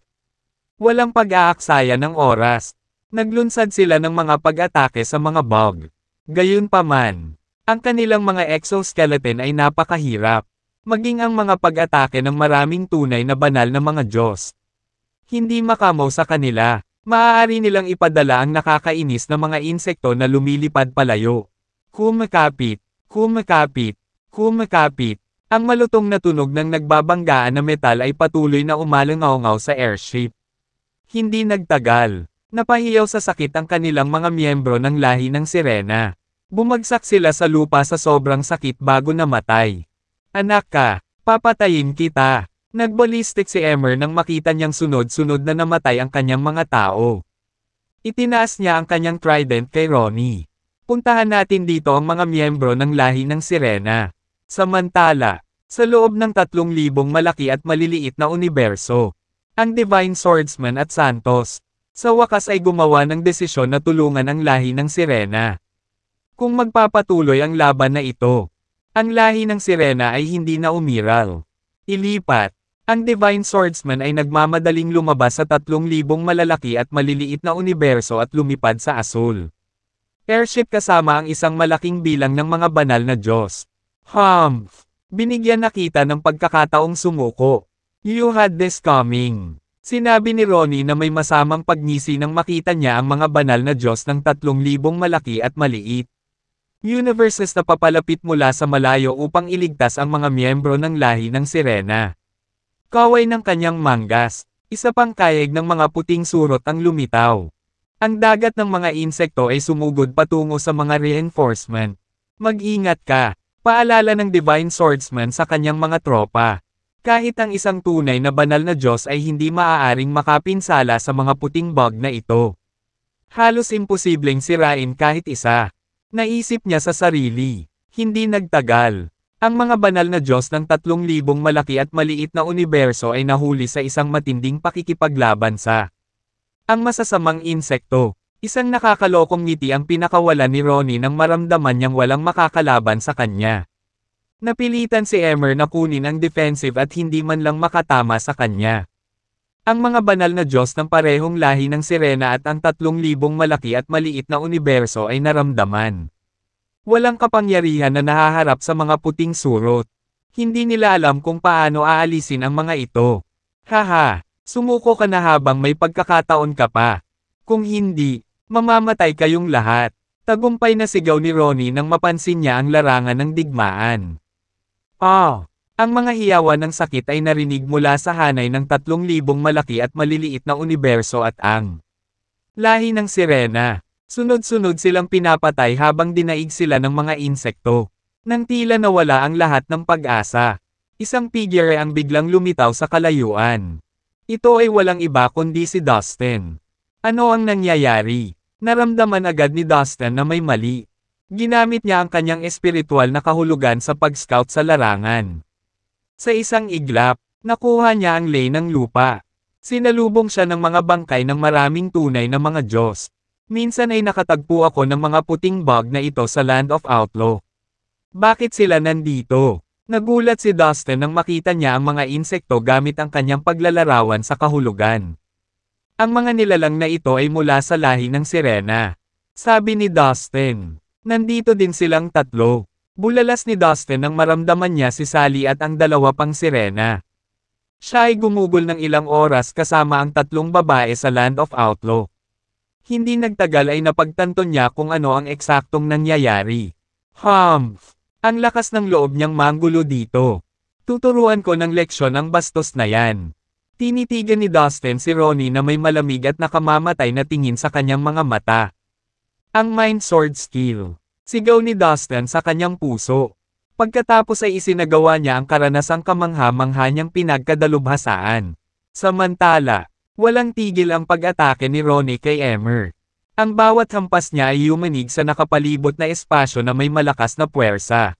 S1: Walang pag-aaksaya ng oras. Naglunsad sila ng mga pag-atake sa mga bug. Gayunpaman, ang kanilang mga exoskeleton ay napakahirap. Maging ang mga pag-atake ng maraming tunay na banal na mga Diyos. Hindi makamaw sa kanila. Maaari nilang ipadala ang nakakainis na mga insekto na lumilipad palayo. Kumakapit, kumakapit, kumakapit. Ang malutong na tunog ng nagbabanggaan na metal ay patuloy na umalangaw-ngaw sa airship. Hindi nagtagal. Napahiyaw sa sakit ang kanilang mga miyembro ng lahi ng sirena. Bumagsak sila sa lupa sa sobrang sakit bago namatay. Anak ka, papatayin kita. Nagbalistik si Emmer nang makita niyang sunod-sunod na namatay ang kanyang mga tao. Itinaas niya ang kanyang trident kay Ronnie. Puntahan natin dito ang mga miyembro ng lahi ng sirena. Samantala, sa loob ng 3,000 malaki at maliliit na universo, ang Divine Swordsman at Santos, sa wakas ay gumawa ng desisyon na tulungan ang lahi ng sirena. Kung magpapatuloy ang laban na ito, ang lahi ng sirena ay hindi na umiral. Ilipat, ang Divine Swordsman ay nagmamadaling lumabas sa 3,000 malalaki at maliliit na universo at lumipad sa asul. Airship kasama ang isang malaking bilang ng mga banal na Diyos. Binigyan na kita ng pagkakataong sumuko. You had this coming. Sinabi ni Ronnie na may masamang pagngisi nang makita niya ang mga banal na Diyos ng 3,000 malaki at maliit. Universes na papalapit mula sa malayo upang iligtas ang mga miyembro ng lahi ng sirena. Kaway ng kanyang manggas, isa pang kayeg ng mga puting surot ang lumitaw. Ang dagat ng mga insekto ay sumugod patungo sa mga reinforcement. Mag-ingat ka, paalala ng Divine Swordsman sa kanyang mga tropa. Kahit ang isang tunay na banal na Diyos ay hindi maaaring makapinsala sa mga puting bug na ito. Halos imposibleng sirain kahit isa. Naisip niya sa sarili. Hindi nagtagal. Ang mga banal na Diyos ng 3,000 malaki at maliit na universo ay nahuli sa isang matinding pakikipaglaban sa ang masasamang insekto. Isang nakakalokong ngiti ang pinakawalan ni Ronnie nang maramdaman niyang walang makakalaban sa kanya. Napilitan si Emmer na kunin ang defensive at hindi man lang makatama sa kanya. Ang mga banal na Diyos ng parehong lahi ng sirena at ang 3,000 malaki at maliit na universo ay naramdaman. Walang kapangyarihan na nahaharap sa mga puting surot. Hindi nila alam kung paano aalisin ang mga ito. Haha, sumuko ka na habang may pagkakataon ka pa. Kung hindi, mamamatay kayong lahat. Tagumpay na sigaw ni Ronnie nang mapansin niya ang larangan ng digmaan. Ang mga hiyawan ng sakit ay narinig mula sa hanay ng 3,000 malaki at maliliit na universo at ang lahi ng sirena. Sunod-sunod silang pinapatay habang dinaig sila ng mga insekto. Nang tila nawala ang lahat ng pag-asa. Isang figure ang biglang lumitaw sa kalayuan. Ito ay walang iba kundi si Dustin. Ano ang nangyayari? Naramdaman agad ni Dustin na may mali. Ginamit niya ang kanyang espiritual na kahulugan sa pag-scout sa larangan. Sa isang iglap, nakuha niya ang lay ng lupa. Sinalubong siya ng mga bangkay ng maraming tunay na mga Diyos. Minsan ay nakatagpo ako ng mga puting bug na ito sa Land of Outlaw. Bakit sila nandito? Nagulat si Dustin nang makita niya ang mga insekto gamit ang kanyang paglalarawan sa kahulugan. Ang mga nilalang na ito ay mula sa lahi ng sirena. Sabi ni Dustin. Nandito din silang tatlo. Bulalas ni Dustin nang maramdaman niya si Sally at ang dalawa pang sirena. Siya ay gumugol ng ilang oras kasama ang tatlong babae sa Land of Outlaw. Hindi nagtagal ay napagtanto niya kung ano ang eksaktong nangyayari. Humph! Ang lakas ng loob niyang manggulo dito. Tuturuan ko ng leksyon ang bastos na yan. Tinitigan ni Dustin si Ronnie na may malamig at nakamamatay na tingin sa kanyang mga mata. Ang Mind Sword Skill. Sigaw ni Dustin sa kanyang puso. Pagkatapos ay isinagawa niya ang karanasang kamangha-mangha niyang pinagkadalubhasaan. Samantala, walang tigil ang pag-atake ni Ronnie kay Emmer. Ang bawat hampas niya ay yumanig sa nakapalibot na espasyo na may malakas na puwersa.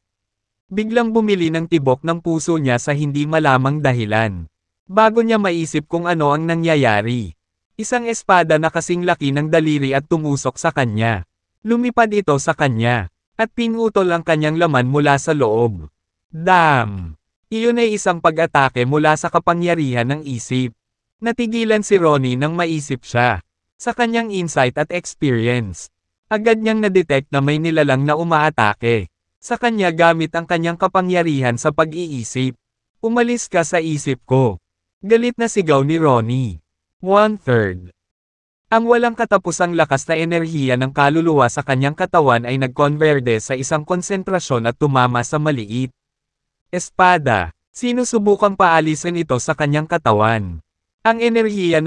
S1: Biglang bumili ng tibok ng puso niya sa hindi malamang dahilan. Bago niya maisip kung ano ang nangyayari. Isang espada na kasing laki ng daliri at tumusok sa kanya. Lumipad ito sa kanya, at pinutol ang kanyang laman mula sa loob. Damn! Iyon ay isang pag-atake mula sa kapangyarihan ng isip. Natigilan si Ronnie nang maisip siya. Sa kanyang insight at experience, agad niyang na-detect na may nilalang na umaatake. Sa kanya gamit ang kanyang kapangyarihan sa pag-iisip. Umalis ka sa isip ko. Galit na sigaw ni Ronnie. 1/3. Ang walang katapusang lakas na enerhiya ng kaluluwa sa kanyang katawan ay nagkonverde sa isang konsentrasyon at tumama sa maliit. Espada. Sinusubukang paalisin ito sa kanyang katawan. Ang enerhiya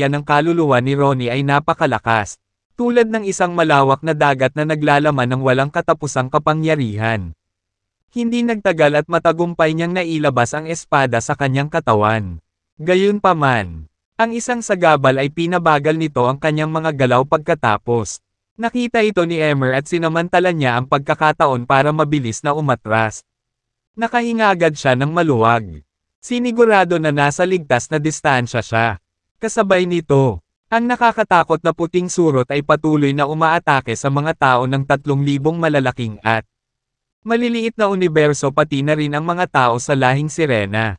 S1: ng kaluluwa ni Ronnie ay napakalakas, tulad ng isang malawak na dagat na naglalaman ng walang katapusang kapangyarihan. Hindi nagtagal at matagumpay niyang nailabas ang espada sa kanyang katawan. Gayunpaman, ang isang sagabal ay pinabagal nito ang kanyang mga galaw pagkatapos. Nakita ito ni Emmer at sinamantala niya ang pagkakataon para mabilis na umatras. Nakahinga agad siya ng maluwag. Sinigurado na nasa ligtas na distansya siya. Kasabay nito, ang nakakatakot na puting surot ay patuloy na umaatake sa mga tao ng 3,000 malalaking at maliliit na universo pati na rin ang mga tao sa lahing sirena.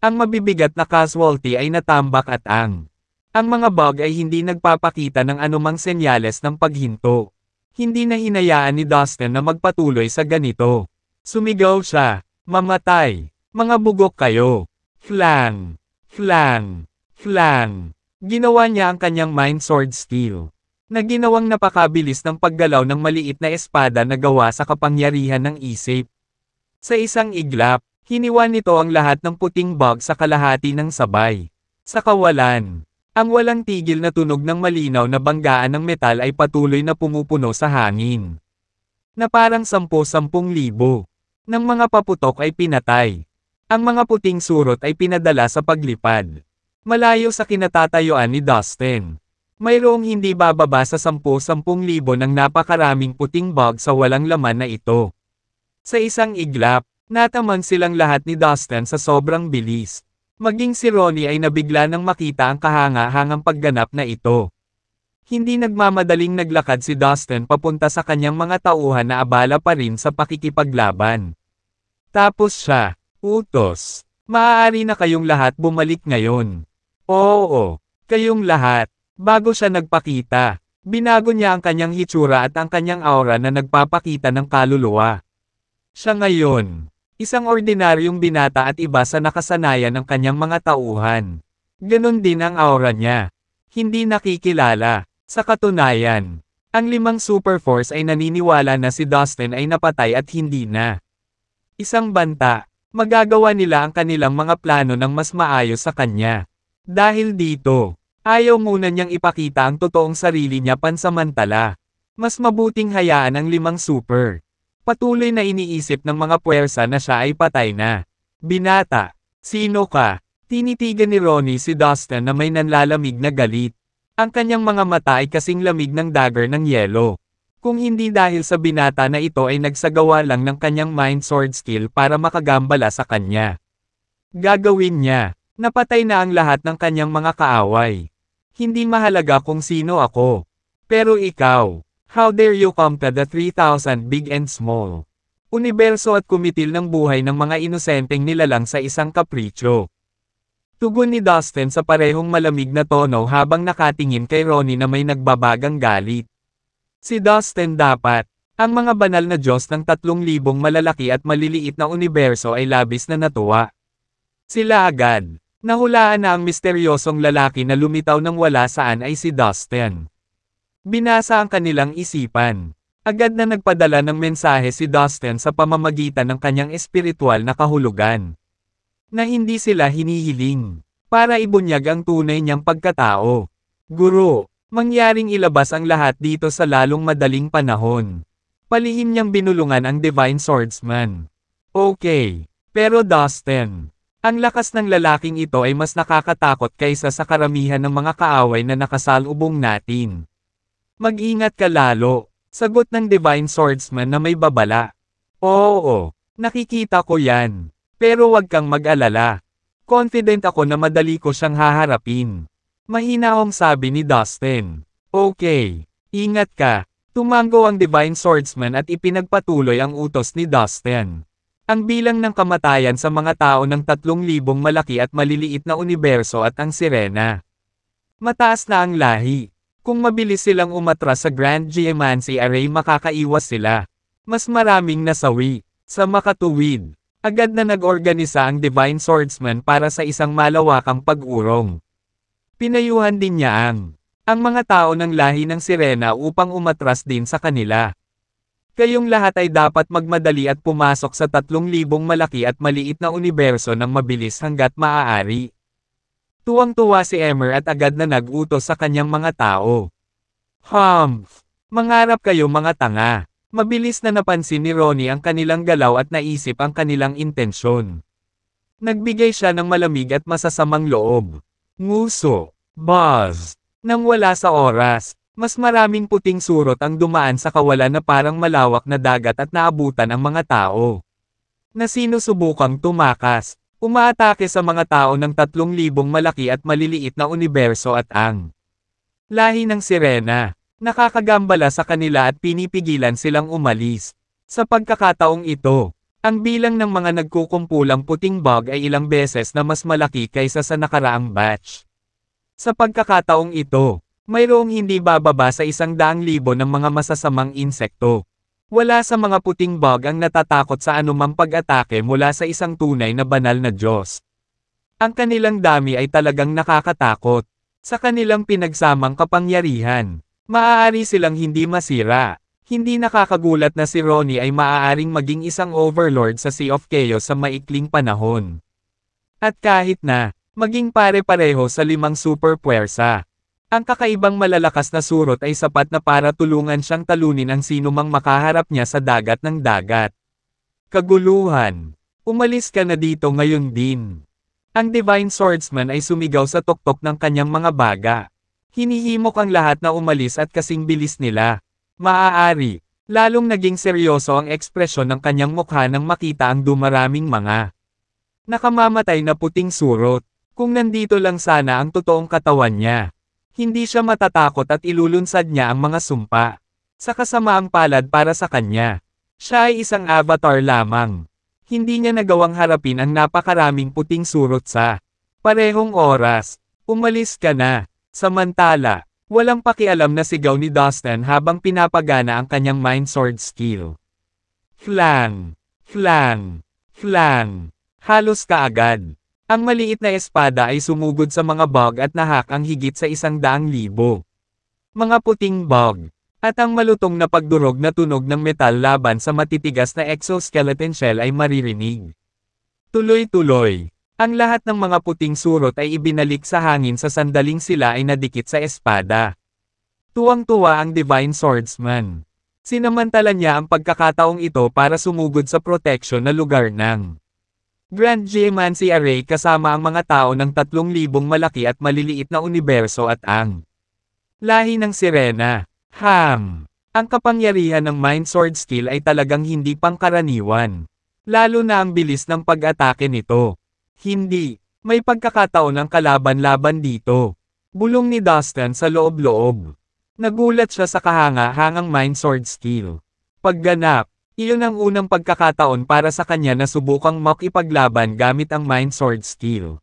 S1: Ang mabibigat na casualty ay natambak at ang mga bug ay hindi nagpapakita ng anumang senyales ng paghinto. Hindi na hinayaan ni Dustin na magpatuloy sa ganito. Sumigaw siya, "Mamatay! Mga bugok kayo!" Flang! Flang! Flang! Ginawa niya ang kanyang Mind Sword Skill, na ginawang napakabilis ng paggalaw ng maliit na espada na gawa sa kapangyarihan ng isip. Sa isang iglap, hiniwa nito ang lahat ng puting bug sa kalahati ng sabay. Sa kawalan, ang walang tigil na tunog ng malinaw na banggaan ng metal ay patuloy na pumupuno sa hangin. Na parang 10,000 ng mga paputok ay pinatay. Ang mga puting surot ay pinadala sa paglipad. Malayo sa kinatatayuan ni Dustin. Mayroong hindi bababa sa 10,000 ng napakaraming puting bug sa walang laman na ito. Sa isang iglap, natamang silang lahat ni Dustin sa sobrang bilis. Maging si Ronnie ay nabigla nang makita ang kahanga-hangang pagganap na ito. Hindi nagmamadaling naglakad si Dustin papunta sa kanyang mga tauhan na abala pa rin sa pakikipaglaban. Tapos siya, utos, "Maaari na kayong lahat bumalik ngayon." Oo, kayong lahat. Bago siya nagpakita, binago niya ang kanyang hitsura at ang kanyang aura na nagpapakita ng kaluluwa. Siya ngayon, isang ordinaryong binata at iba sa nakasanayan ng kanyang mga tauhan. Ganon din ang aura niya. Hindi nakikilala. Sa katunayan, ang 5 Super Force ay naniniwala na si Dustin ay napatay at hindi na isang banta. Magagawa nila ang kanilang mga plano ng mas maayos sa kanya. Dahil dito, ayaw muna niyang ipakita ang totoong sarili niya pansamantala. Mas mabuting hayaan ang 5 super. Patuloy na iniisip ng mga puwersa na siya ay patay na. Binata, sino ka? Tinitigan ni Ronnie si Dustin na may nanlalamig na galit. Ang kanyang mga mata ay kasing lamig ng dagger ng yelo. Kung hindi dahil sa binata na ito ay nagsagawa lang ng kanyang Mind Sword Skill para makagambala sa kanya. Gagawin niya. Napatay na ang lahat ng kanyang mga kaaway. Hindi mahalaga kung sino ako. Pero ikaw, how dare you come to the 3,000 big and small? universo at kumitil ng buhay ng mga inosenteng nilalang sa isang kapritsyo. Tugon ni Dustin sa parehong malamig na tono habang nakatingin kay Ronnie na may nagbabagang galit. Si Dustin dapat, ang mga banal na Diyos ng 3,000 malalaki at maliliit na universo ay labis na natuwa. Sila agad, nahulaan na ang misteryosong lalaki na lumitaw ng wala saan ay si Dustin. Binasa ang kanilang isipan. Agad na nagpadala ng mensahe si Dustin sa pamamagitan ng kanyang espiritual na kahulugan. Na hindi sila hinihiling, para ibunyag ang tunay niyang pagkatao. Guro, mangyaring ilabas ang lahat dito sa lalong madaling panahon. Palihim niyang binulungan ang Divine Swordsman. Okay, pero Dustin, ang lakas ng lalaking ito ay mas nakakatakot kaysa sa karamihan ng mga kaaway na nakasalubong natin. Mag-ingat ka lalo, sagot ng Divine Swordsman na may babala. Oo, nakikita ko yan. Pero wag kang mag-alala. Confident ako na madali ko siyang haharapin. Mahinahong sabi ni Dustin. Okay, ingat ka. Tumango ang Divine Swordsman at ipinagpatuloy ang utos ni Dustin. Ang bilang ng kamatayan sa mga tao ng 3,000 malaki at maliliit na universo at ang sirena. Mataas na ang lahi. Kung mabilis silang umatras sa Grand Geomancy Array makakaiwas sila. Mas maraming nasawi. Sa makatuwid. Agad na nag-organisa ang Divine Swordsman para sa isang malawakang pag-urong. Pinayuhan din niya ang mga tao ng lahi ng sirena upang umatras din sa kanila. Kayong lahat ay dapat magmadali at pumasok sa 3,000 malaki at maliit na universo ng mabilis hanggat maaari. Tuwang-tuwa si Emmer at agad na nag-utos sa kanyang mga tao. Humph! Mangarap kayo mga tanga. Mabilis na napansin ni Ronnie ang kanilang galaw at naisip ang kanilang intensyon. Nagbigay siya ng malamig at masasamang loob. Nguso, buzz. Nang wala sa oras, mas maraming puting surot ang dumaan sa kawalan na parang malawak na dagat at naabutan ang mga tao. Na sinusubukang tumakas, umaatake sa mga tao ng 3,000 malaki at maliliit na universo at ang lahi ng sirena. Nakakagambala sa kanila at pinipigilan silang umalis. Sa pagkakataong ito, ang bilang ng mga nagkukumpulang puting bug ay ilang beses na mas malaki kaysa sa nakaraang batch. Sa pagkakataong ito, mayroong hindi bababa sa 100,000 ng mga masasamang insekto. Wala sa mga puting bug ang natatakot sa anumang pag-atake mula sa isang tunay na banal na Diyos. Ang kanilang dami ay talagang nakakatakot. Sa kanilang pinagsamang kapangyarihan, maaari silang hindi masira. Hindi nakakagulat na si Ronnie ay maaaring maging isang overlord sa Sea of Chaos sa maikling panahon. At kahit na, maging pare-pareho sa 5 superpuwersa. Ang kakaibang malalakas na surot ay sapat na para tulungan siyang talunin ang sinumang makaharap niya sa dagat ng dagat. Kaguluhan. Umalis ka na dito ngayon din. Ang Divine Swordsman ay sumigaw sa tuktok ng kanyang mga baga. Hinihimok ang lahat na umalis at kasing bilis nila. Maaari, lalong naging seryoso ang ekspresyon ng kanyang mukha nang makita ang dumaraming mga nakamamatay na puting surot. Kung nandito lang sana ang totoong katawan niya, hindi siya matatakot at ilulunsad niya ang mga sumpa. Sa kasamaang palad para sa kanya, siya ay isang avatar lamang. Hindi niya nagawang harapin ang napakaraming puting surot sa parehong oras. Umalis ka na. Samantala, walang pakialam na sigaw ni Dustin habang pinapagana ang kanyang mind sword skill. Flang! Flang! Flang! Halos kaagad. Ang maliit na espada ay sumugod sa mga bug at nahak ang higit sa 100,000. Mga puting bug. At ang malutong na pagdurog na tunog ng metal laban sa matitigas na exoskeleton shell ay maririnig. Tuloy-tuloy. Ang lahat ng mga puting surot ay ibinalik sa hangin sa sandaling sila ay nadikit sa espada. Tuwang-tuwa ang Divine Swordsman. Sinamantala niya ang pagkakataong ito para sumugod sa protection na lugar ng Grand Geomancy Array kasama ang mga tao ng 3,000 malaki at maliliit na universo at ang lahi ng sirena. Ang kapangyarihan ng Mind Sword skill ay talagang hindi pangkaraniwan. Lalo na ang bilis ng pag-atake nito. Hindi, may pagkakataon ng kalaban-laban dito. Bulong ni Dustin sa loob-loob. Nagulat siya sa kahanga-hangang Mind Sword skill. Pagganap, Iyon ang unang pagkakataon para sa kanya na subukang makipaglaban gamit ang Mind Sword skill.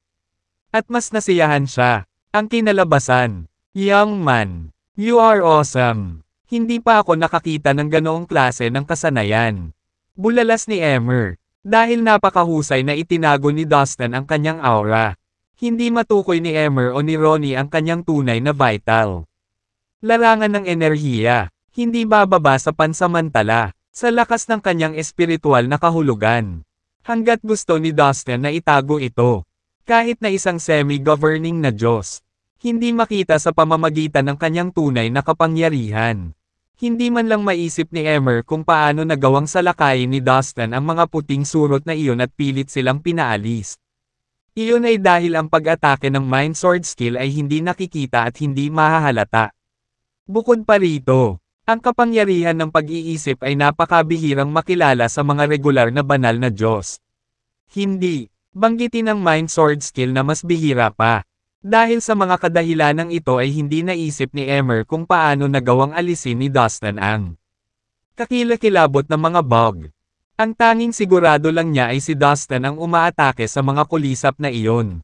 S1: At mas nasiyahan siya. Ang kinalabasan. Young man, you are awesome. Hindi pa ako nakakita ng ganoong klase ng kasanayan. Bulalas ni Emmer. Dahil napakahusay na itinago ni Dustin ang kanyang aura. Hindi matukoy ni Emmer o ni Ronnie ang kanyang tunay na vital. Larangan ng enerhiya. Hindi bababa sa pansamantala. Sa lakas ng kanyang espiritual na kahulugan. Hanggat gusto ni Dustin na itago ito. Kahit na isang semi-governing na Diyos. Hindi makita sa pamamagitan ng kanyang tunay na kapangyarihan. Hindi man lang maisip ni Emmer kung paano nagawang salakayin ni Dustin ang mga puting surot na iyon at pilit silang pinaalis. Iyon ay dahil ang pag-atake ng Mind Sword skill ay hindi nakikita at hindi mahahalata. Bukod pa rito, ang kapangyarihan ng pag-iisip ay napakabihirang makilala sa mga regular na banal na Diyos. Hindi, banggitin ang Mind Sword skill na mas bihira pa. Dahil sa mga kadahilanang ito ay hindi naisip ni Emmer kung paano nagawang alisin ni Dustin ang kakilakilabot ng mga bug. Ang tanging sigurado lang niya ay si Dustin ang umaatake sa mga kulisap na iyon.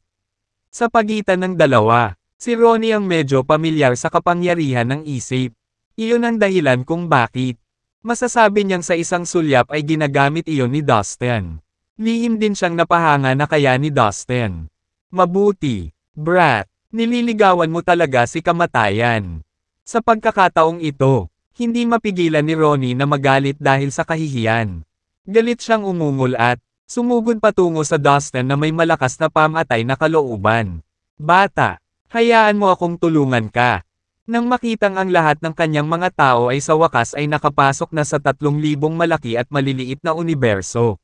S1: Sa pagitan ng dalawa, si Ronnie ang medyo pamilyar sa kapangyarihan ng isip. Iyon ang dahilan kung bakit. Masasabi niyang sa isang sulyap ay ginagamit iyon ni Dustin. Lihim din siyang napahanga na kaya ni Dustin. Mabuti. Brat, nililigawan mo talaga si kamatayan. Sa pagkakataong ito, hindi mapigilan ni Ronnie na magalit dahil sa kahihiyan. Galit siyang umungol at sumugod patungo sa Dustin na may malakas na pamatay na kalooban. Bata, hayaan mo akong tulungan ka. Nang makitang ang lahat ng kanyang mga tao ay sa wakas ay nakapasok na sa 3,000 malaki at maliliit na universo.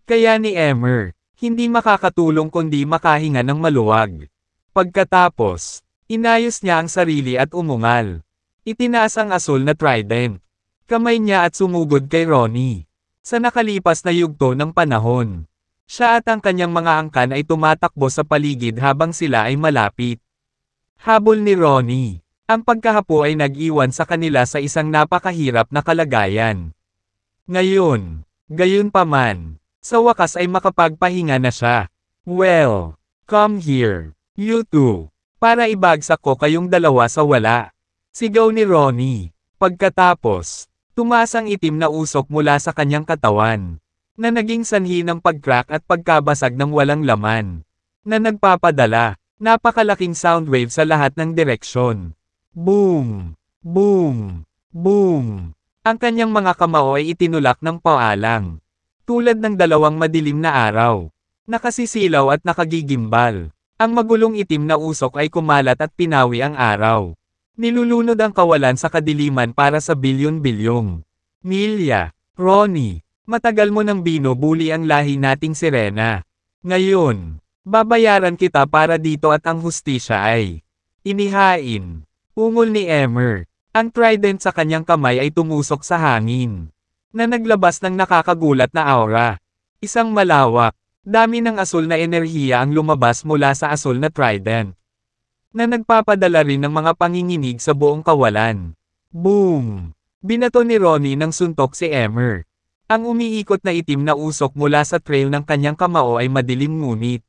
S1: Kaya ni Emmer, hindi makakatulong kundi makahinga ng maluwag. Pagkatapos, inayos niya ang sarili at umungal. Itinaas ang asul na trident. Kamay niya at sumugod kay Ronnie. Sa nakalipas na yugto ng panahon, siya at ang kanyang mga angkan ay tumatakbo sa paligid habang sila ay malapit. Habol ni Ronnie. Ang pagkahapo ay nag-iwan sa kanila sa isang napakahirap na kalagayan. Ngayon, gayunpaman, sa wakas ay makapagpahinga na siya. Well, come here, you two, para ibagsak ko kayong dalawa sa wala. Sigaw ni Ronnie. Pagkatapos, tumaas ang itim na usok mula sa kanyang katawan, na naging sanhi ng pag-crack at pagkabasag ng walang laman, na nagpapadala, napakalaking sound wave sa lahat ng direksyon. Boom! Boom! Boom! Ang kanyang mga kamao ay itinulak ng paalang. Tulad ng dalawang madilim na araw. Nakasisilaw at nakagigimbal. Ang magulong itim na usok ay kumalat at pinawi ang araw. Nilulunod ang kawalan sa kadiliman para sa bilyon-bilyong milya. Ronnie, matagal mo nang binubuli ang lahi nating sirena. Ngayon, babayaran kita para dito at ang hustisya ay inihain. Ungol ni Emmer. Ang trident sa kanyang kamay ay tumusok sa hangin, na naglabas ng nakakagulat na aura. Isang malawak, dami ng asul na enerhiya ang lumabas mula sa asul na trident, na nagpapadala rin ng mga panginginig sa buong kawalan. Boom! Binato ni Ronnie ng suntok si Emmer. Ang umiikot na itim na usok mula sa trail ng kanyang kamao ay madilim ngunit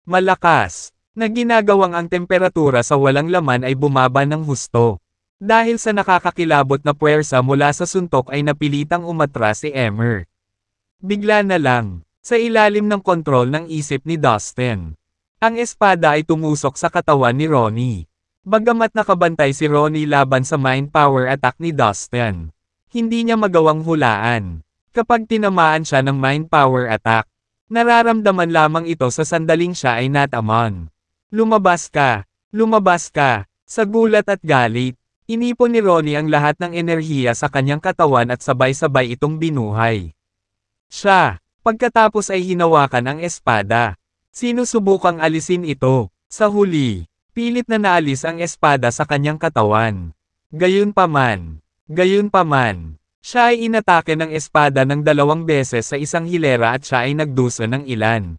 S1: malakas, na ginagawang ang temperatura sa walang laman ay bumaba ng husto. Dahil sa nakakakilabot na puwersa mula sa suntok ay napilitang umatras si Emmer. Bigla na lang, sa ilalim ng kontrol ng isip ni Dustin, ang espada ay tumusok sa katawan ni Ronnie. Bagamat nakabantay si Ronnie laban sa mind power attack ni Dustin, hindi niya magawang hulaan. Kapag tinamaan siya ng mind power attack, nararamdaman lamang ito sa sandaling siya ay natamon. Lumabas ka! Lumabas ka! Sa gulat at galit, inipon ni Ronnie ang lahat ng enerhiya sa kanyang katawan at sabay-sabay itong binuhay. Siya, pagkatapos ay hinawakan ang espada. Sinusubukang alisin ito. Sa huli, pilit na naalis ang espada sa kanyang katawan. Gayunpaman, siya ay inatake ng espada ng 2 beses sa isang hilera at siya ay nagdusa ng ilan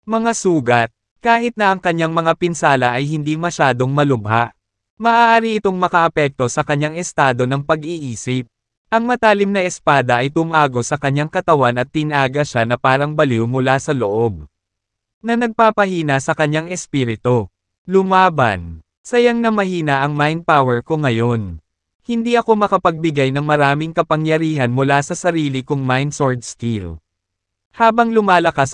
S1: mga sugat. Kahit na ang kanyang mga pinsala ay hindi masyadong malubha, maaari itong makaapekto sa kanyang estado ng pag-iisip. Ang matalim na espada ay tumago sa kanyang katawan at tinaga siya na parang baliw mula sa loob. Na nagpapahina sa kanyang espiritu. Lumaban. Sayang na mahina ang mind power ko ngayon. Hindi ako makapagbigay ng maraming kapangyarihan mula sa sarili kong mind sword skill. Habang lumalakas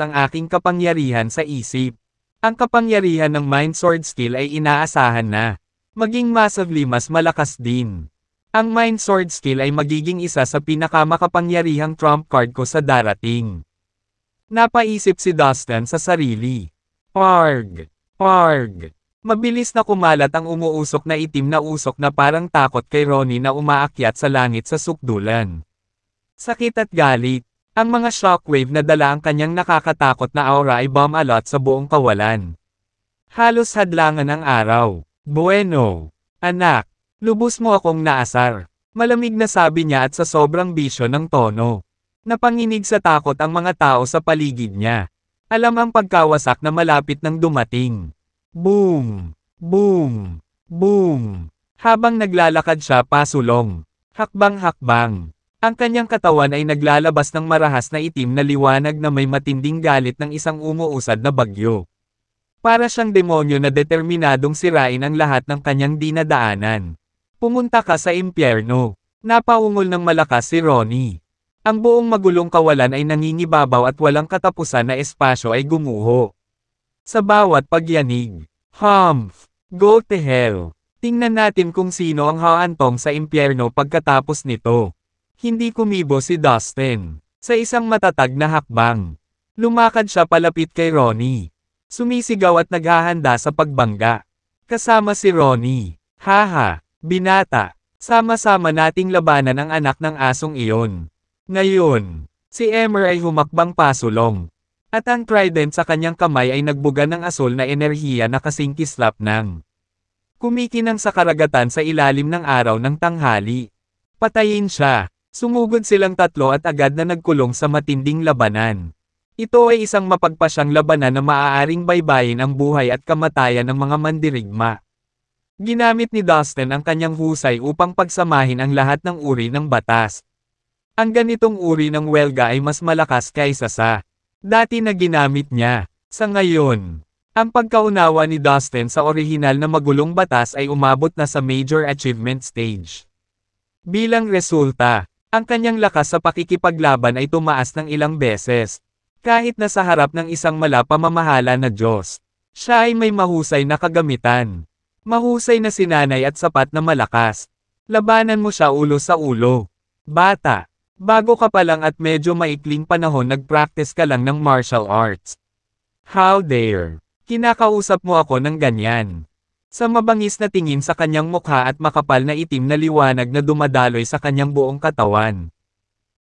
S1: ang aking kapangyarihan sa isip, ang kapangyarihan ng mind sword skill ay inaasahan na maging massively mas malakas din. Ang mind sword skill ay magiging isa sa pinakamakapangyarihang trump card ko sa darating. Napaisip si Dustin sa sarili. Parg! Parg! Mabilis na kumalat ang umuusok na itim na usok na parang takot kay Ronnie na umaakyat sa langit sa sukdulan. Sakit at galit. Ang mga shockwave na dala ang kanyang nakakatakot na aura ay bumalot sa buong kawalan. Halos hadlangan ang araw. Bueno, anak, lubos mo akong naasar. Malamig na sabi niya at sa sobrang bisyo ng tono. Napanginig sa takot ang mga tao sa paligid niya. Alam ang pagkawasak na malapit nang dumating. Boom! Boom! Boom! Habang naglalakad siya pasulong. Hakbang-hakbang. Ang kanyang katawan ay naglalabas ng marahas na itim na liwanag na may matinding galit ng isang umuusad na bagyo. Para siyang demonyo na determinadong sirain ang lahat ng kanyang dinadaanan. Pumunta ka sa impyerno. Napaungol ng malakas si Ronnie. Ang buong magulong kawalan ay nangingibabaw at walang katapusan na espasyo ay gumuho. Sa bawat pagyanig. Humph! Go to hell! Tingnan natin kung sino ang haantong sa impyerno pagkatapos nito. Hindi kumibo si Dustin. Sa isang matatag na hakbang. Lumakad siya palapit kay Ronnie. Sumisigaw at naghahanda sa pagbangga. Kasama si Ronnie. Haha, binata. Sama-sama nating labanan ang anak ng asong iyon. Ngayon, si Emer ay humakbang pasulong. At ang trident sa kanyang kamay ay nagbuga ng asul na enerhiya na kasing kislap ng kumikinang sa karagatan sa ilalim ng araw ng tanghali. Patayin siya. Sumugod silang tatlo at agad na nagkulong sa matinding labanan. Ito ay isang mapagpasyang labanan na maaaring baybayin ang buhay at kamatayan ng mga mandirigma. Ginamit ni Dustin ang kanyang husay upang pagsamahin ang lahat ng uri ng batas. Ang ganitong uri ng welga ay mas malakas kaysa sa dati na ginamit niya. Sa ngayon, ang pagkaunawa ni Dustin sa orihinal na magulong batas ay umabot na sa major achievement stage. Bilang resulta, ang kanyang lakas sa pakikipaglaban ay tumaas ng ilang beses. Kahit na sa harap ng isang malapamamahala na Diyos, siya ay may mahusay na kagamitan. Mahusay na sinanay at sapat na malakas. Labanan mo siya ulo sa ulo. Bata, bago ka pa lang at medyo maikling panahon nag-practice ka lang ng martial arts. How dare! Kinakausap mo ako ng ganyan. Sa mabangis na tingin sa kanyang mukha at makapal na itim na liwanag na dumadaloy sa kanyang buong katawan.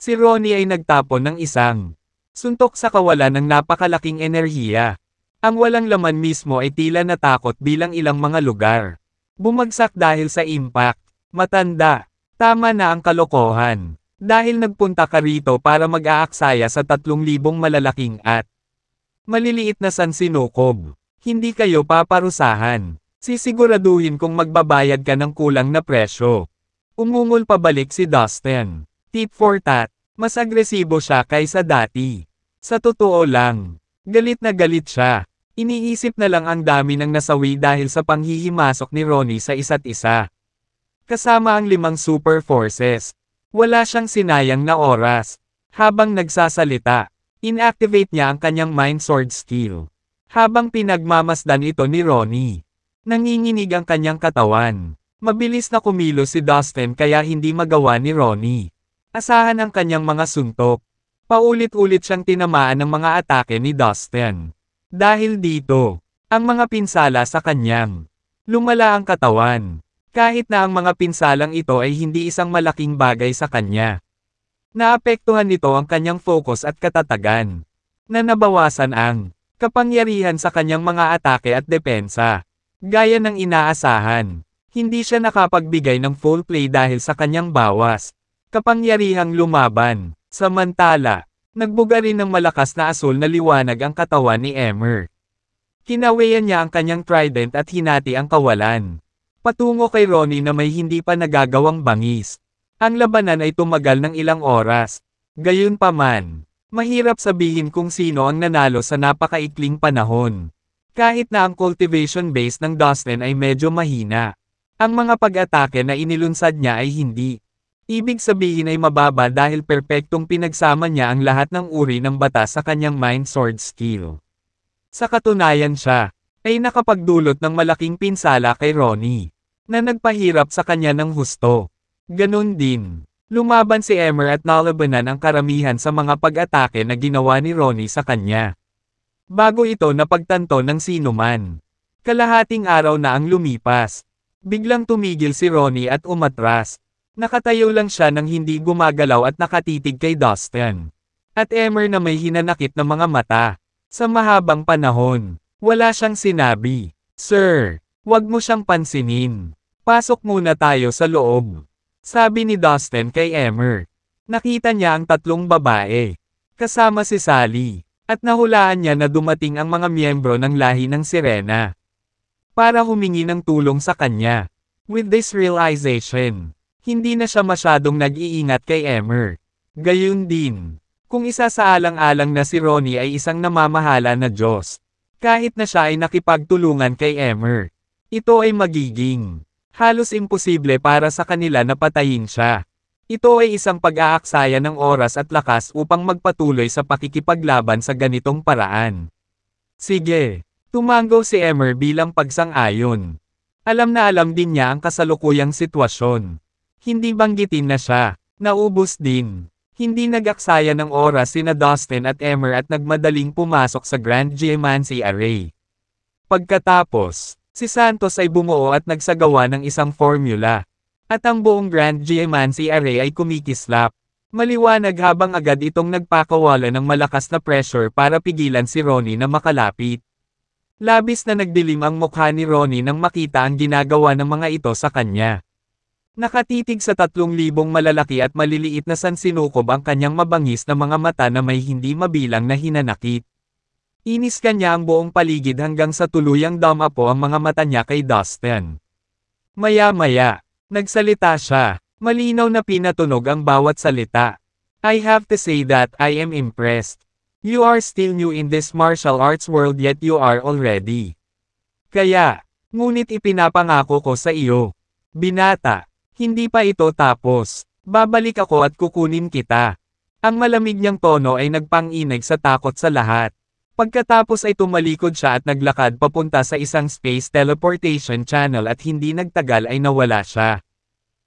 S1: Si Ronnie ay nagtapon ng isang suntok sa kawalan ng napakalaking enerhiya. Ang walang laman mismo ay tila natakot bilang ilang mga lugar. Bumagsak dahil sa impact. Matanda. Tama na ang kalokohan. Dahil nagpunta ka rito para mag-aaksaya sa 3,000 malalaking at maliliit na sansinukob. Hindi kayo paparusahan. Sisiguraduhin kung magbabayad ka ng kulang na presyo. Umungol pabalik si Dustin. Tit for tat, mas agresibo siya kaysa dati. Sa totoo lang, galit na galit siya. Iniisip na lang ang dami ng nasawi dahil sa panghihimasok ni Ronnie sa isa't isa. Kasama ang 5 super forces. Wala siyang sinayang na oras. Habang nagsasalita, inactivate niya ang kanyang mind sword skill. Habang pinagmamasdan ito ni Ronnie. Nanginginig ang kanyang katawan. Mabilis na kumilos si Dustin kaya hindi magawa ni Ronnie. Asahan ang kanyang mga suntok. Paulit-ulit siyang tinamaan ng mga atake ni Dustin. Dahil dito, ang mga pinsala sa kanyang lumala ang katawan. Kahit na ang mga pinsalang ito ay hindi isang malaking bagay sa kanya. Naapektuhan nito ang kanyang focus at katatagan. Na nabawasan ang kapangyarihan sa kanyang mga atake at depensa. Gaya ng inaasahan, hindi siya nakapagbigay ng full play dahil sa kanyang bawas. Kapangyarihang lumaban. Samantala, nagbuga rin ng malakas na asul na liwanag ang katawan ni Emer. Kinawayan niya ang kanyang trident at hinati ang kawalan. Patungo kay Ronnie na may hindi pa nagagawang bangis. Ang labanan ay tumagal ng ilang oras. Gayunpaman, mahirap sabihin kung sino ang nanalo sa napakaikling panahon. Kahit na ang cultivation base ng Dustin ay medyo mahina. Ang mga pag-atake na inilunsad niya ay hindi. Ibig sabihin ay mababa dahil perpektong pinagsama niya ang lahat ng uri ng batas sa kanyang mind sword skill. Sa katunayan siya, ay nakapagdulot ng malaking pinsala kay Ronnie, na nagpahirap sa kanya ng husto. Ganun din, lumaban si Emer at nalabanan ang karamihan sa mga pag-atake na ginawa ni Ronnie sa kanya. Bago ito napagtanto ng sinuman. Kalahating araw na ang lumipas. Biglang tumigil si Ronnie at umatras. Nakatayo lang siya nang hindi gumagalaw at nakatitig kay Dustin. At Emer na may hinanakit na mga mata. Sa mahabang panahon, wala siyang sinabi. Sir, wag mo siyang pansinin. Pasok muna tayo sa loob. Sabi ni Dustin kay Emer. Nakita niya ang tatlong babae. Kasama si Sally. At nahulaan niya na dumating ang mga miyembro ng lahi ng Sirena. Para humingi ng tulong sa kanya. With this realization, hindi na siya masyadong nag-iingat kay Emer. Gayun din, kung isa sa alang-alang na si Ronnie ay isang namamahala na Diyos. Kahit na siya ay nakipagtulungan kay Emer, ito ay magiging halos imposible para sa kanila na patayin siya. Ito ay isang pag-aaksaya ng oras at lakas upang magpatuloy sa pakikipaglaban sa ganitong paraan. Sige, tumango si Emer bilang pagsang-ayon. Alam na alam din niya ang kasalukuyang sitwasyon. Hindi banggitin na siya, naubos din. Hindi nag-aksaya ng oras sina Dustin at Emer at nagmadaling pumasok sa Grand Geomancy Array. Pagkatapos, si Santos ay bumuo at nagsagawa ng isang formula. At ang buong Grand Geomancy Array ay kumikislap. Maliwanag habang agad itong nagpakawala ng malakas na pressure para pigilan si Ronnie na makalapit. Labis na nagdilim ang mukha ni Ronnie nang makita ang ginagawa ng mga ito sa kanya. Nakatitig sa 3,000 malalaki at maliliit na sansinukob ang kanyang mabangis na mga mata na may hindi mabilang na hinanakit. Inis kanya ang buong paligid hanggang sa tuluyang damapo ang mga mata niya kay Dustin. Maya-maya, nagsalita siya, malinaw na pinatunog ang bawat salita. I have to say that I am impressed. You are still new in this martial arts world yet you are already. Kaya, ngunit ipinapangako ko sa iyo. Binata, hindi pa ito tapos. Babalik ako at kukunin kita. Ang malamig niyang tono ay nagpang-inig sa takot sa lahat. Pagkatapos ay tumalikod siya at naglakad papunta sa isang space teleportation channel at hindi nagtagal ay nawala siya.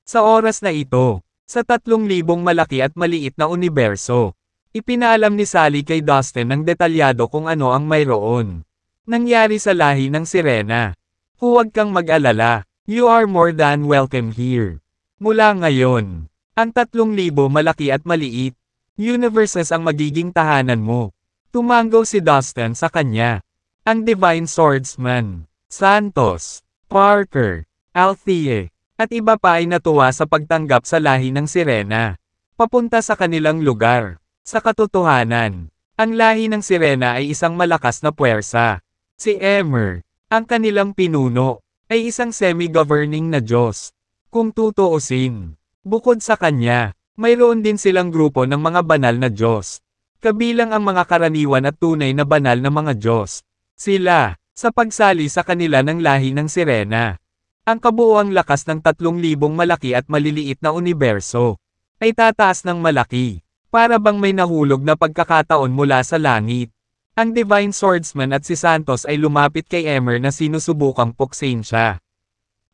S1: Sa oras na ito, sa 3,000 malaki at maliit na universo, ipinaalam ni Sally kay Dustin ng detalyado kung ano ang mayroon. Nangyari sa lahi ng Sirena. Huwag kang mag-alala, you are more than welcome here. Mula ngayon, ang 3,000 malaki at maliit, universes ang magiging tahanan mo. Tumango si Dustin sa kanya. Ang Divine Swordsman, Santos, Parker, Althea, at iba pa ay natuwa sa pagtanggap sa lahi ng Sirena. Papunta sa kanilang lugar. Sa katotohanan, ang lahi ng Sirena ay isang malakas na puwersa. Si Emer, ang kanilang pinuno, ay isang semi-governing na Diyos. Kung tutuusin, bukod sa kanya, mayroon din silang grupo ng mga banal na Diyos. Kabilang ang mga karaniwan at tunay na banal na mga Diyos. Sila, sa pagsali sa kanila ng lahi ng Sirena. Ang kabuuang lakas ng 3,000 malaki at maliliit na universo, ay tataas ng malaki, para bang may nahulog na pagkakataon mula sa langit. Ang Divine Swordsman at si Santos ay lumapit kay Emer na sinusubukang puksain siya.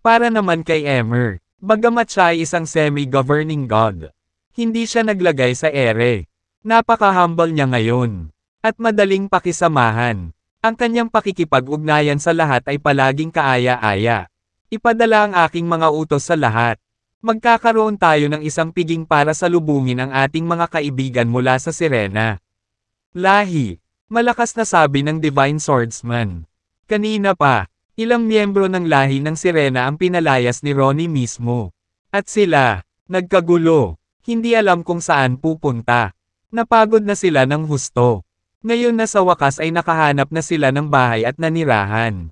S1: Para naman kay Emer, bagamat siya ay isang semi-governing god, hindi siya naglagay sa ere. Napaka-humble niya ngayon. At madaling pakisamahan. Ang kanyang pakikipag-ugnayan sa lahat ay palaging kaaya-aya. Ipadala ang aking mga utos sa lahat. Magkakaroon tayo ng isang piging para salubungin ang ating mga kaibigan mula sa Sirena. Lahi. Malakas na sabi ng Divine Swordsman. Kanina pa, ilang miyembro ng lahi ng Sirena ang pinalayas ni Ronnie mismo. At sila, nagkagulo. Hindi alam kung saan pupunta. Napagod na sila ng husto. Ngayon na sa wakas ay nakahanap na sila ng bahay at nanirahan.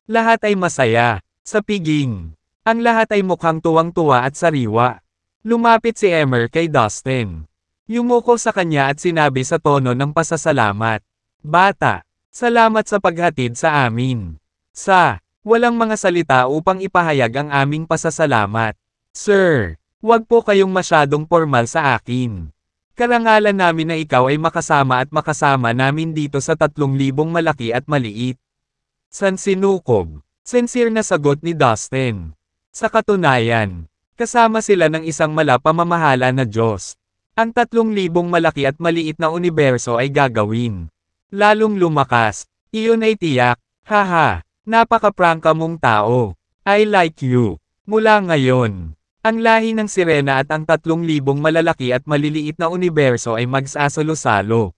S1: Lahat ay masaya. Sa piging, ang lahat ay mukhang tuwang-tuwa at sariwa. Lumapit si Emer kay Dustin. Yumuko sa kanya at sinabi sa tono ng pasasalamat. Bata, salamat sa paghatid sa amin. Walang mga salita upang ipahayag ang aming pasasalamat. Sir, huwag po kayong masyadong formal sa akin. Karangalan namin na ikaw ay makasama at makasama namin dito sa 3,000 malaki at maliit. Sansinukob. Sincere na sagot ni Dustin. Sa katunayan, kasama sila ng isang malapamamahala na Diyos. Ang 3,000 malaki at maliit na universo ay gagawin. Lalong lumakas. Iyon ay tiyak. Haha, napaka-prangka mong tao. I like you. Mula ngayon, ang lahi ng sirena at ang 3,000 malalaki at maliliit na universo ay magsasalo-salo.